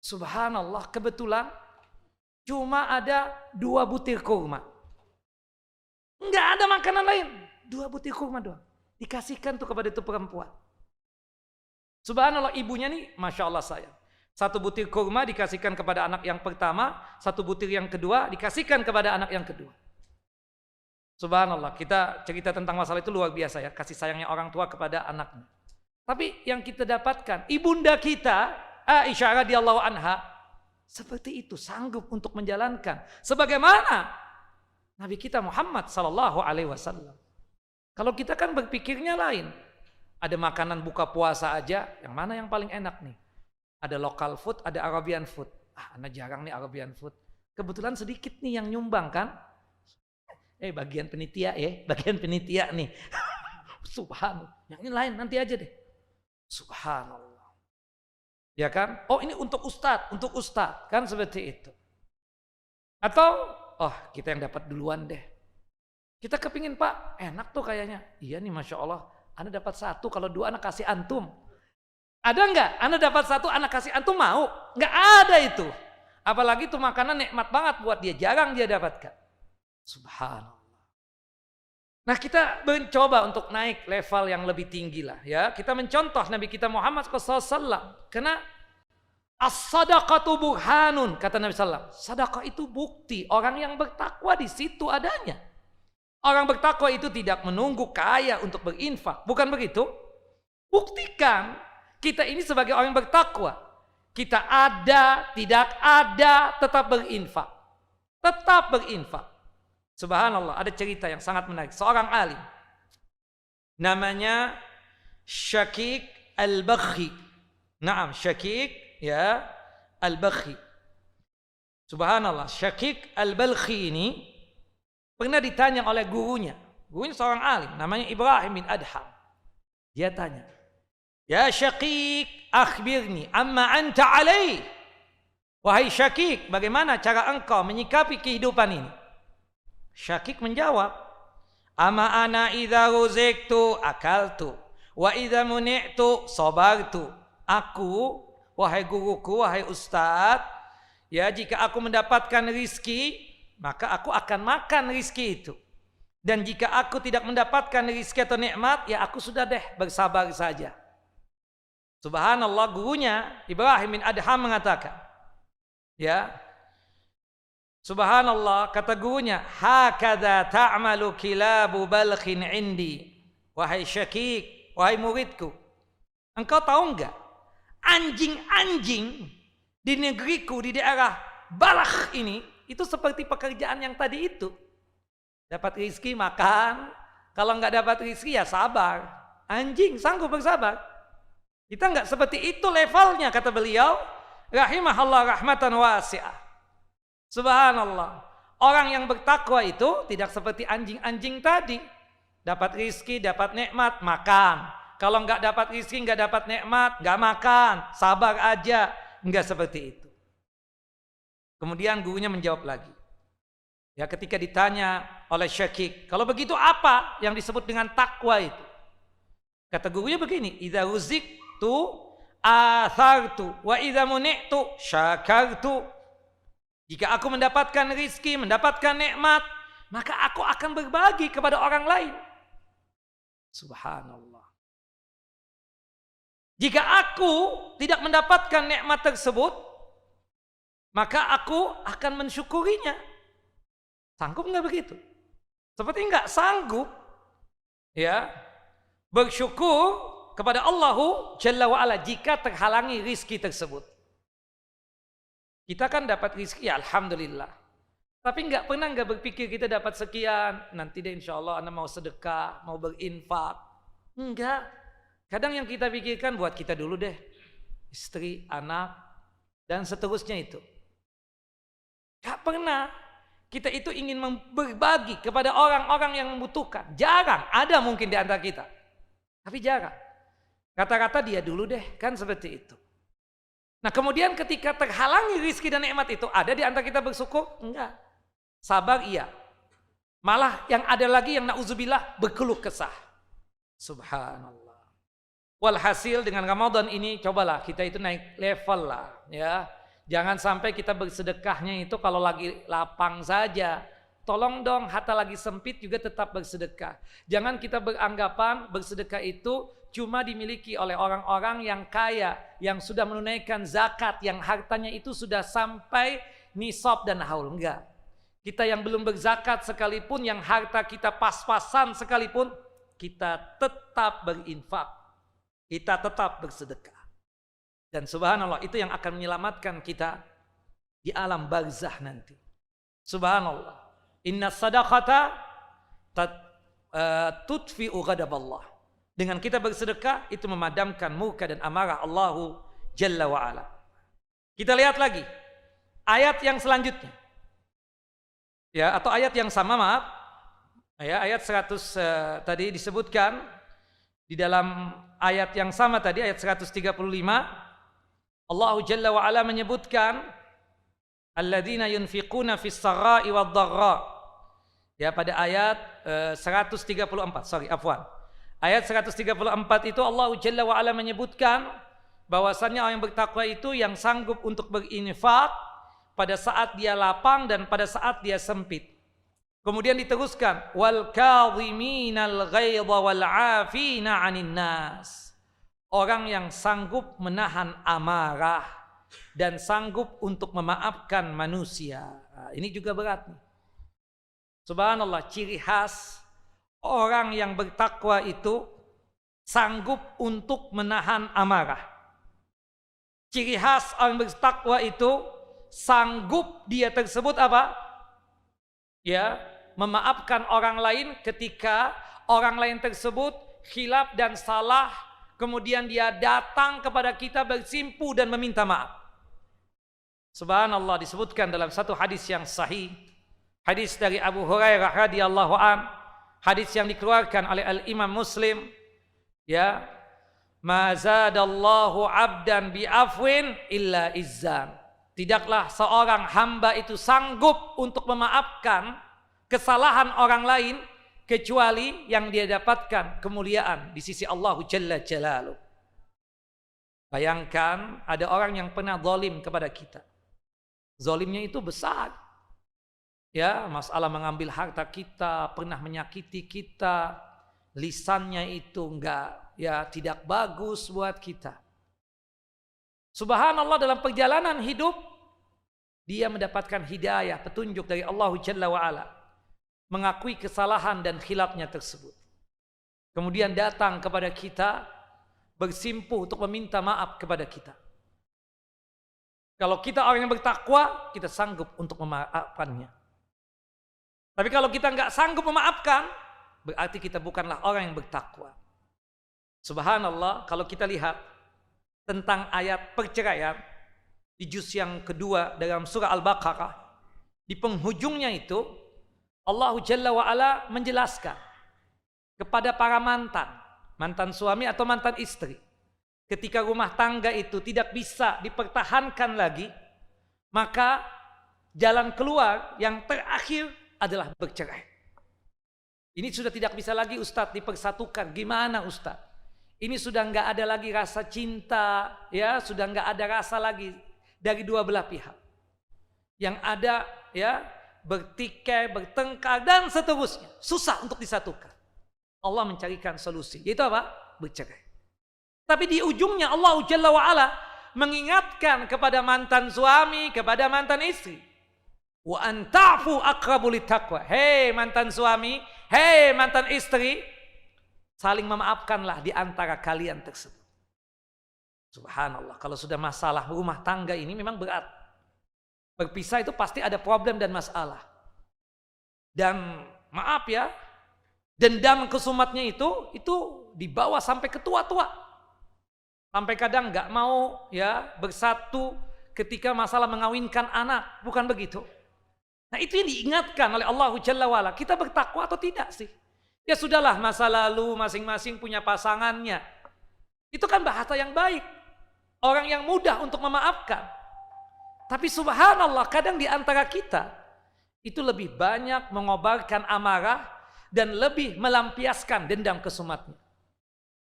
A: Subhanallah, kebetulan cuma ada 2 butir kurma. Enggak ada makanan lain. 2 butir kurma doang. Dikasihkan tuh kepada itu perempuan. Subhanallah, ibunya nih Masya Allah sayang. 1 butir kurma dikasihkan kepada anak yang pertama. 1 butir yang kedua dikasihkan kepada anak yang kedua. Subhanallah, kita cerita tentang masalah itu luar biasa ya. Kasih sayangnya orang tua kepada anaknya. Tapi yang kita dapatkan, ibunda kita Aisyah radhiyallahu anha seperti itu, sanggup untuk menjalankan sebagaimana Nabi kita Muhammad sallallahu alaihi wasallam. Kalau kita kan berpikirnya lain. Ada makanan buka puasa aja, yang mana yang paling enak nih? Ada local food, ada Arabian food. Anda jarang nih Arabian food. Kebetulan sedikit nih yang nyumbang kan? Bagian penitia nih. Subhanallah. Yang ini lain nanti aja deh. Subhanallah. Ya kan? Oh ini untuk ustadz. Kan seperti itu. Atau, kita yang dapat duluan deh. Kita kepingin Pak, enak tuh kayaknya. Iya nih Masya Allah, Anda dapat 1, kalau 2 Anda kasih antum. Ada enggak? Anda dapat 1, Anda kasih antum mau? Enggak ada itu. Apalagi itu makanan nikmat banget buat dia, jarang dia dapatkan. Subhanallah. Nah kita mencoba untuk naik level yang lebih tinggi lah ya. Kita mencontoh Nabi kita Muhammad SAW. Karena as-sadaqatu burhanun, kata Nabi SAW. Sedekah itu bukti orang yang bertakwa di situ adanya. Orang bertakwa itu tidak menunggu kaya untuk berinfak. Bukan begitu? Buktikan kita ini sebagai orang yang bertakwa. Kita ada, tidak ada, tetap berinfak. Tetap berinfak. Subhanallah, ada cerita yang sangat menarik. Seorang alim. Namanya Syakik Al-Bakhi. Naam, Syakik ya Al-Bakhi. Subhanallah, Syakik Al-Bakhi ini pernah ditanya oleh gurunya. Gurunya seorang alim, namanya Ibrahim bin Adham. Dia tanya, "Ya Syakik, akhbirni amma anta alaih." Wahai Syakik, bagaimana cara engkau menyikapi kehidupan ini? Syakik menjawab, "Ama ana idza ruziktu akaltu wa idza muni'tu sabartu." Aku, wahai guruku, wahai ustaz, ya jika aku mendapatkan rizki, maka aku akan makan rizki itu. Dan jika aku tidak mendapatkan rizki atau nikmat, ya aku sudah deh bersabar saja. Subhanallah, gurunya Ibrahim bin Adham mengatakan, ya, subhanallah, kata gurunya, "Hakadha ta'malu kilabu balkhin indi." Wahai Syakik, wahai muridku, engkau tahu enggak? Anjing-anjing di negeriku, di daerah Balakh ini, itu seperti pekerjaan yang tadi itu. Dapat rizki makan, kalau enggak dapat rizki ya sabar. Anjing sanggup bersabar. Kita enggak seperti itu levelnya, kata beliau. Rahimahullah rahmatan wasi'ah. Subhanallah. Orang yang bertakwa itu tidak seperti anjing-anjing tadi. Dapat rizki, dapat nikmat, makan. Kalau enggak dapat rizki, enggak dapat nikmat, enggak makan. Sabar aja. Enggak seperti itu. Kemudian gurunya menjawab lagi. Ya, ketika ditanya oleh Syakik, kalau begitu apa yang disebut dengan takwa itu? Kata gurunya begini, "Idza ruziktu athartu wa idza muni'tu syakartu." Jika aku mendapatkan rizki, mendapatkan nikmat, maka aku akan berbagi kepada orang lain. Subhanallah. Jika aku tidak mendapatkan nikmat tersebut, maka aku akan mensyukurinya. Sanggup enggak begitu? Seperti enggak sanggup ya bersyukur kepada Allahu Jalla wa'ala jika terhalangi rizki tersebut. Kita kan dapat rizki ya alhamdulillah. Tapi pernah enggak berpikir kita dapat sekian, nanti deh insya Allah Anda mau sedekah, mau berinfak. Enggak. Kadang yang kita pikirkan buat kita dulu deh. Istri, anak, dan seterusnya itu. Enggak pernah. Kita itu ingin berbagi kepada orang-orang yang membutuhkan. Jarang, ada mungkin di antara kita. Tapi jarang. Kata-kata dia dulu deh, kan seperti itu. Nah kemudian ketika terhalangi rizki dan nikmat itu, ada di antara kita bersyukur? Enggak. Sabar iya. Malah yang ada lagi yang na'udzubillah berkeluh kesah. Subhanallah. Walhasil dengan Ramadan ini, cobalah kita itu naik level lah. Ya. Jangan sampai kita bersedekahnya itu kalau lagi lapang saja. Tolong dong, harta lagi sempit juga tetap bersedekah. Jangan kita beranggapan bersedekah itu cuma dimiliki oleh orang-orang yang kaya, yang sudah menunaikan zakat, yang hartanya itu sudah sampai nisab dan haul. Enggak. Kita yang belum berzakat sekalipun, yang harta kita pas-pasan sekalipun, kita tetap berinfak. Kita tetap bersedekah. Dan subhanallah, itu yang akan menyelamatkan kita di alam barzah nanti. Subhanallah. Inna sadaqata tudfi'u ghadaballah. Dengan kita bersedekah itu memadamkan murka dan amarah Allahu Jalla wa Ala. Kita lihat lagi ayat yang selanjutnya. Ya, atau ayat yang sama, maaf. Ya, ayat 100 tadi disebutkan di dalam ayat yang sama tadi, ayat 135, Allahu Jalla wa Ala menyebutkan alladzina yunfiquna fis sarai wad dharra. Ya, pada ayat 134, Ayat 134 itu Allah Jalla wa Ala menyebutkan bahwasannya orang yang bertakwa itu yang sanggup untuk berinfak pada saat dia lapang dan pada saat dia sempit. Kemudian diteruskan wal kadhiminal ghaidha wal 'afina 'anil nas. Orang yang sanggup menahan amarah dan sanggup untuk memaafkan manusia. Nah, ini juga berat nih. Subhanallah, ciri khas orang yang bertakwa itu sanggup untuk menahan amarah. Ciri khas orang bertakwa itu sanggup dia tersebut apa? Ya, memaafkan orang lain ketika orang lain tersebut khilaf dan salah, kemudian dia datang kepada kita bersimpu dan meminta maaf. Subhanallah, disebutkan dalam satu hadis yang sahih, hadis dari Abu Hurairah radhiyallahu an, hadis yang dikeluarkan oleh Al-Imam Muslim, ya, ma zadallahu 'abdan bi'afwin illa izzan. Tidaklah seorang hamba itu sanggup untuk memaafkan kesalahan orang lain kecuali yang dia dapatkan kemuliaan di sisi Allah Jalla Jalaluh. Bayangkan ada orang yang pernah zalim kepada kita. Zalimnya itu besar. Ya, masalah mengambil harta kita, pernah menyakiti kita, lisannya itu tidak bagus buat kita. Subhanallah, dalam perjalanan hidup dia mendapatkan hidayah, petunjuk dari Allah Jalla wa Ala, mengakui kesalahan dan khilafnya tersebut. Kemudian datang kepada kita, bersimpuh untuk meminta maaf kepada kita. Kalau kita orang yang bertakwa, kita sanggup untuk memaafkannya. Tapi kalau kita nggak sanggup memaafkan, berarti kita bukanlah orang yang bertakwa. Subhanallah, kalau kita lihat tentang ayat perceraian di juz yang kedua dalam surah Al-Baqarah, di penghujungnya itu Allah Jalla wa Ala menjelaskan kepada para mantan suami atau mantan istri, ketika rumah tangga itu tidak bisa dipertahankan lagi, maka jalan keluar yang terakhir adalah bercerai. Ini sudah tidak bisa lagi Ustadz dipersatukan. Gimana Ustadz? Ini sudah nggak ada lagi rasa cinta, ya, sudah nggak ada rasa lagi dari dua belah pihak. Yang ada, ya, bertikai, bertengkar dan seterusnya. Susah untuk disatukan. Allah mencarikan solusi. Yaitu apa? Bercerai. Tapi di ujungnya Allah Jalla wa Ala mengingatkan kepada mantan suami, kepada mantan istri. Wa anta'fu aqrabu littaqwa. Hei mantan suami, hei mantan istri, saling memaafkanlah di antara kalian tersebut. Subhanallah, kalau sudah masalah rumah tangga ini memang berat. Berpisah itu pasti ada problem dan masalah. Dan maaf ya, dendam kesumatnya itu dibawa sampai ke tua-tua. Sampai kadang nggak mau, ya, bersatu ketika masalah mengawinkan anak, bukan begitu. Nah, itu yang diingatkan oleh Allah Jalla wa Ala. Kita bertakwa atau tidak sih? Ya sudahlah, masa lalu masing-masing punya pasangannya. Itu kan bahasa yang baik. Orang yang mudah untuk memaafkan. Tapi subhanallah, kadang di antara kita itu lebih banyak mengobarkan amarah dan lebih melampiaskan dendam kesumatnya.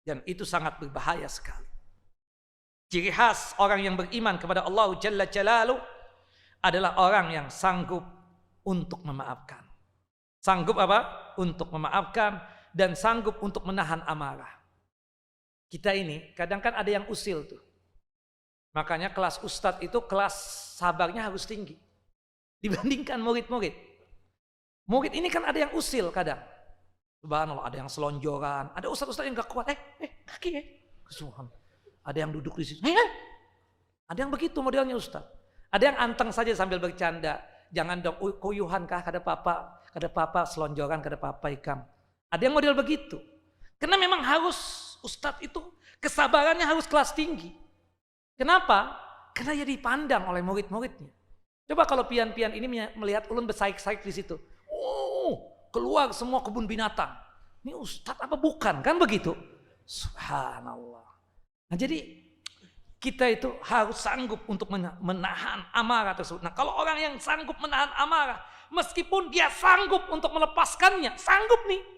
A: Dan itu sangat berbahaya sekali. Ciri khas orang yang beriman kepada Allah Jalla Jalaluh adalah orang yang sanggup untuk memaafkan. Sanggup apa? Untuk memaafkan dan sanggup untuk menahan amarah. Kita ini kadang kan ada yang usil tuh. Makanya kelas ustadz itu kelas sabarnya harus tinggi dibandingkan murid-murid. Murid ini kan ada yang usil kadang. Subhanallah, ada yang selonjoran, ada ustadz-ustadz yang gak kuat. Kaki Subhanallah. Ada yang duduk di situ. Ada yang begitu modelnya ustadz. Ada yang anteng saja sambil bercanda. Jangan dong kuyuhan kah kata papa. kada papa selonjoran, kada papa ikam. Ada yang model begitu. Karena memang harus ustadz itu kesabarannya harus kelas tinggi. Kenapa? Karena dia dipandang oleh murid-muridnya. Coba kalau pian-pian ini melihat ulun bersaik-saik di situ. Oh, keluar semua kebun binatang. Ini ustadz apa bukan? Kan begitu. Subhanallah. Nah jadi kita itu harus sanggup untuk menahan amarah tersebut. Nah kalau orang yang sanggup menahan amarah, meskipun dia sanggup untuk melepaskannya, sanggup nih.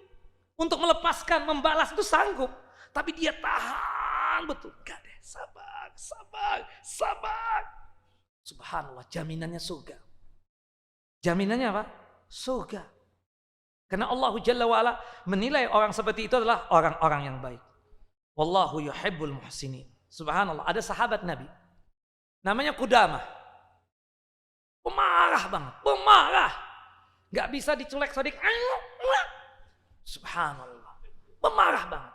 A: Untuk melepaskan, membalas itu sanggup. Tapi dia tahan betul. Gak deh, sabar. Subhanallah, jaminannya surga. Jaminannya apa? Surga. Karena Allah Jalla wa'ala menilai orang seperti itu adalah orang-orang yang baik. Wallahu yuhibbul muhsinin. Subhanallah, ada sahabat Nabi. Namanya Qudamah. Pemarah banget, pemarah. Gak bisa diculek-sodik. Subhanallah, pemarah banget.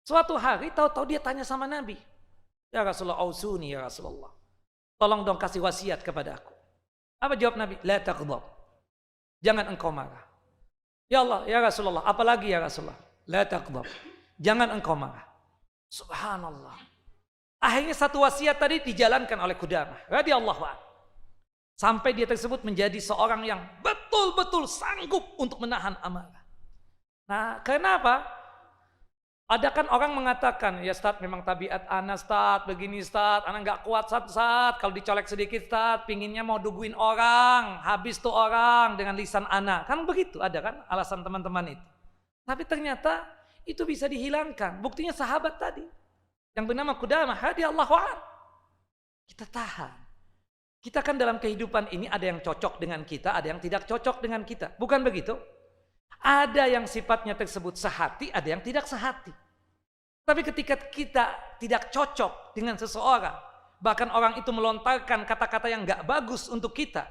A: Suatu hari tahu-tahu dia tanya sama Nabi. Ya Rasulullah, ausuni ya Rasulullah. Tolong dong kasih wasiat kepada aku. Apa jawab Nabi? La taghdab. Jangan engkau marah. Ya Allah, ya Rasulullah, apalagi ya Rasulullah? La taghdab. Jangan engkau marah. Subhanallah. Akhirnya satu wasiat tadi dijalankan oleh Qudamah radhiyallahu anhu. Sampai dia tersebut menjadi seorang yang betul-betul sanggup untuk menahan amarah. Nah, kenapa? Ada kan orang mengatakan, ya Ustaz memang tabiat ana Ustaz, begini Ustaz, ana nggak kuat Ustaz, kalau dicolek sedikit Ustaz, pinginnya mau duguin orang, habis tuh orang dengan lisan ana. Kan begitu, ada kan alasan teman-teman itu. Tapi ternyata itu bisa dihilangkan. Buktinya sahabat tadi yang bernama Qudamah radhiyallahu anhu. Kita tahan. Kita kan dalam kehidupan ini ada yang cocok dengan kita, ada yang tidak cocok dengan kita. Bukan begitu? Ada yang sifatnya tersebut sehati, ada yang tidak sehati. Tapi ketika kita tidak cocok dengan seseorang, bahkan orang itu melontarkan kata-kata yang gak bagus untuk kita,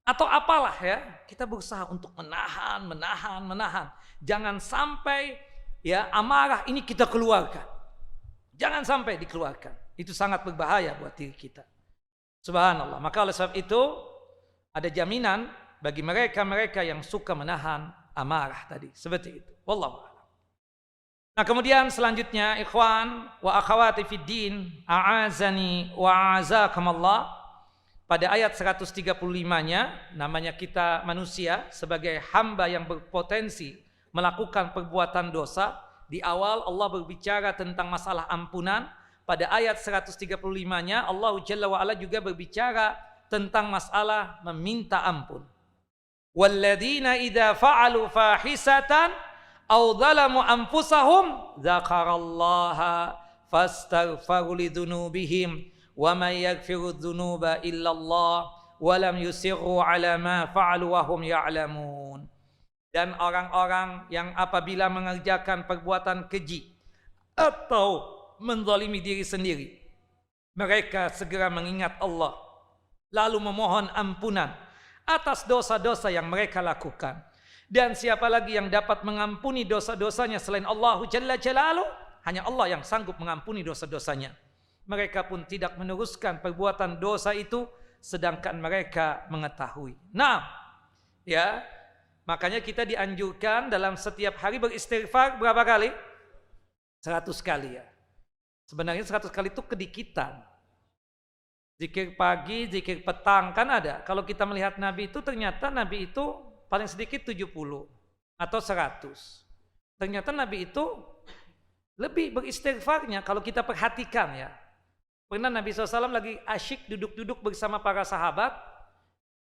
A: atau apalah ya, kita berusaha untuk menahan. Jangan sampai ya amarah ini kita keluarkan. Jangan sampai dikeluarkan. Itu sangat berbahaya buat diri kita. Subhanallah. Maka oleh sebab itu ada jaminan bagi mereka-mereka yang suka menahan amarah tadi. Seperti itu. Wallahu a'lam. Nah kemudian selanjutnya ikhwan wa akhawati fid din a'azani wa a'azakumullah. Pada ayat 135-nya namanya kita manusia sebagai hamba yang berpotensi melakukan perbuatan dosa. Di awal Allah berbicara tentang masalah ampunan. Pada ayat 135-nya Allah Jalla wa'ala juga berbicara tentang masalah meminta ampun. Walladzina idza fa'alu fahisatan aw dzalamu anfusahum dzakarallaha fastaghfaru lidzunubihim wa may yaghfiru dzunuba illallah wa lam yusirru ala ma fa'alu wa hum ya'lamun. Dan orang-orang yang apabila mengerjakan perbuatan keji atau menzalimi diri sendiri, mereka segera mengingat Allah lalu memohon ampunan atas dosa-dosa yang mereka lakukan. Dan siapa lagi yang dapat mengampuni dosa-dosanya selain Allah Jalla Jalaluh? Hanya Allah yang sanggup mengampuni dosa-dosanya. Mereka pun tidak meneruskan perbuatan dosa itu sedangkan mereka mengetahui. Nah, ya, makanya kita dianjurkan dalam setiap hari beristighfar berapa kali? 100 kali ya. Sebenarnya 100 kali itu kedikitan. Zikir pagi, zikir petang kan ada. Kalau kita melihat Nabi itu ternyata Nabi itu paling sedikit 70 atau 100. Ternyata Nabi itu lebih beristighfarnya kalau kita perhatikan ya. Pernah Nabi SAW lagi asyik duduk-duduk bersama para sahabat.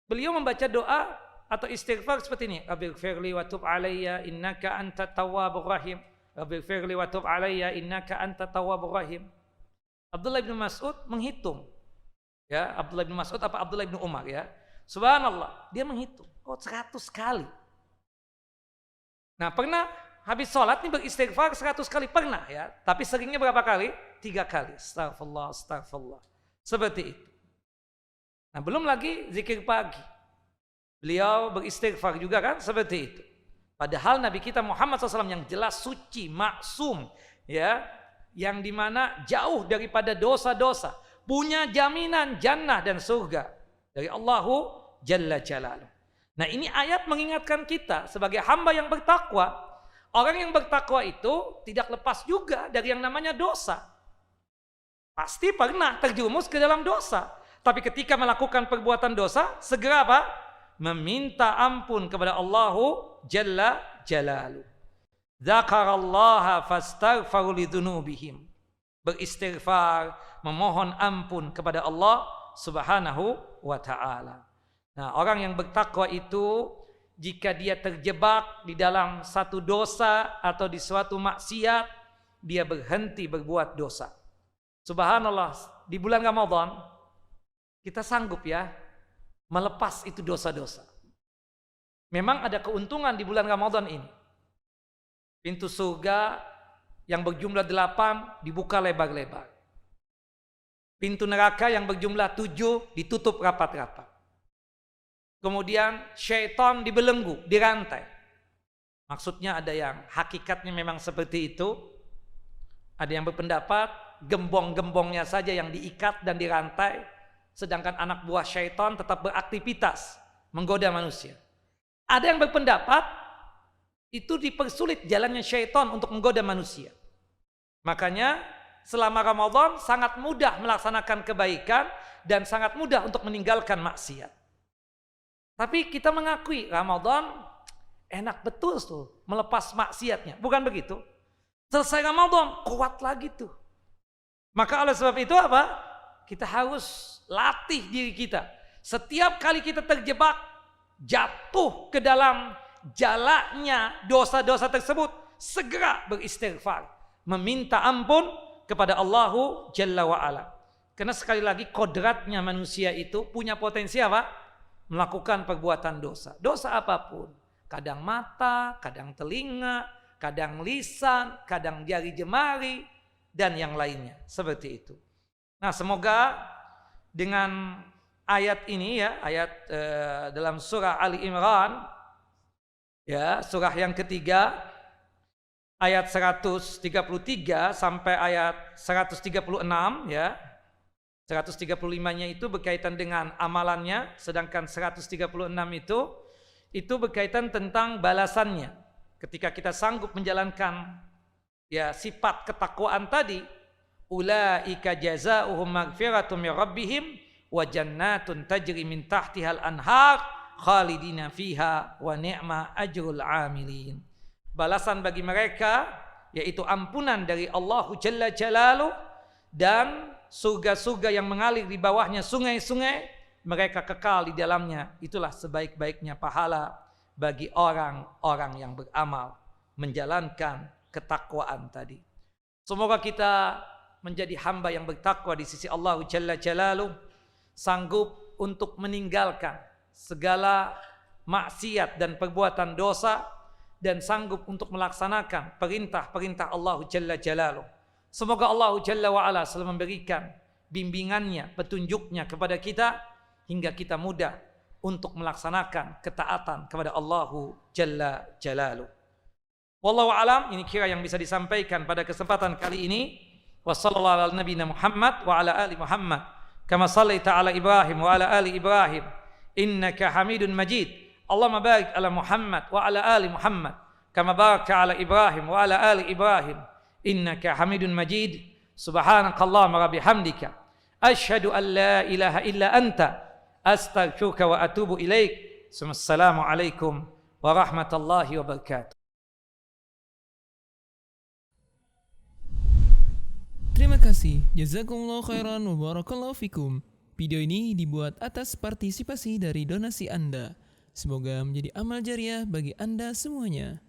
A: Beliau membaca doa atau istighfar seperti ini. Rabbighfirli wa tub alayya innaka antat tawwabur rahim. Rabbighfirli wa tub alayya innaka antat tawwabur rahim. Abdullah bin Mas'ud menghitung. Ya, Abdullah bin Mas'ud apa Abdullah bin Umar ya. Subhanallah, dia menghitung. Oh, 100 kali. Nah, pernah habis sholat nih beristighfar 100 kali pernah ya. Tapi seringnya berapa kali? 3 kali. Astaghfirullah, astaghfirullah. Seperti itu. Nah, belum lagi zikir pagi. Beliau beristighfar juga kan seperti itu. Padahal Nabi kita Muhammad SAW yang jelas suci, maksum, ya, yang dimana jauh daripada dosa-dosa, punya jaminan jannah dan surga dari Allahu Jalla Jalaluh. Nah, ini ayat mengingatkan kita sebagai hamba yang bertakwa. Orang yang bertakwa itu tidak lepas juga dari yang namanya dosa. Pasti pernah terjerumus ke dalam dosa. Tapi ketika melakukan perbuatan dosa, segera apa? Meminta ampun kepada Allahu Jalla Jalaluh. Dzakarallaha fastaghfaru lidzunubihim. Beristighfar, memohon ampun kepada Allah Subhanahu wa taala. Nah, orang yang bertakwa itu jika dia terjebak di dalam satu dosa atau di suatu maksiat, dia berhenti berbuat dosa. Subhanallah, di bulan Ramadan kita sanggup ya melepas itu dosa-dosa. Memang ada keuntungan di bulan Ramadan ini. Pintu surga yang berjumlah 8 dibuka lebar-lebar. Pintu neraka yang berjumlah 7 ditutup rapat-rapat. Kemudian syaitan dibelenggu, dirantai. Maksudnya ada yang hakikatnya memang seperti itu. Ada yang berpendapat gembong-gembongnya saja yang diikat dan dirantai. Sedangkan anak buah syaitan tetap beraktivitas menggoda manusia. Ada yang berpendapat itu dipersulit jalannya syaitan untuk menggoda manusia. Makanya selama Ramadan sangat mudah melaksanakan kebaikan dan sangat mudah untuk meninggalkan maksiat. Tapi kita mengakui Ramadan enak betul tuh melepas maksiatnya. Bukan begitu? Selesai Ramadan kuat lagi tuh. Maka oleh sebab itu apa? Kita harus latih diri kita. Setiap kali kita terjebak, jatuh ke dalam jalannya dosa-dosa tersebut, segera beristighfar, meminta ampun kepada Allahu Jalla wa'ala. Karena sekali lagi kodratnya manusia itu punya potensi apa? Melakukan perbuatan dosa. Dosa apapun. Kadang mata, kadang telinga, kadang lisan, kadang jari jemari, dan yang lainnya. Seperti itu. Nah, semoga dengan ayat ini ya, ayat dalam surah Ali Imran, ya, surah yang ketiga, ayat 133 sampai ayat 136 ya. 135-nya itu berkaitan dengan amalannya, sedangkan 136 itu berkaitan tentang balasannya. Ketika kita sanggup menjalankan ya sifat ketakwaan tadi, ulaika jazaohum maghfiratum min rabbihim wa jannatun tajri min tahtihal anhar khalidina fiha wa ni'ma ajrul amilin. Balasan bagi mereka yaitu ampunan dari Allahu Jalla Jalaluh dan surga-surga yang mengalir di bawahnya sungai-sungai, mereka kekal di dalamnya. Itulah sebaik-baiknya pahala bagi orang-orang yang beramal menjalankan ketakwaan tadi. Semoga kita menjadi hamba yang bertakwa di sisi Allah Jalla Jalaluh, sanggup untuk meninggalkan segala maksiat dan perbuatan dosa, dan sanggup untuk melaksanakan perintah-perintah Allah Jalla Jalaluh. Semoga Allah Jalla wa'ala selalu memberikan bimbingannya, petunjuknya kepada kita hingga kita mudah untuk melaksanakan ketaatan kepada Allah Jalla Jalaluh. Wallahu a'lam, ini kira yang bisa disampaikan pada kesempatan kali ini. Wassallallahu ala nabiyina Muhammad wa ala ali Muhammad kama sallaita ala Ibrahim wa ala ali Ibrahim innaka Hamidun Majid. Allahumma barik ala Muhammad wa ala ali Muhammad kama barakta ala Ibrahim wa ala ali Ibrahim innaka Hamidun Majid. Subhanakallahumma wa bihamdika asyhadu an la ilaha illa anta astaghfiruka wa atubu ilaik. Assalamu alaikum warahmatullahi wabarakatuh.
B: Terima kasih. Jazakumullah khairan wa barakallahu fikum. Video ini dibuat atas partisipasi dari donasi Anda. Semoga menjadi amal jariah bagi Anda semuanya.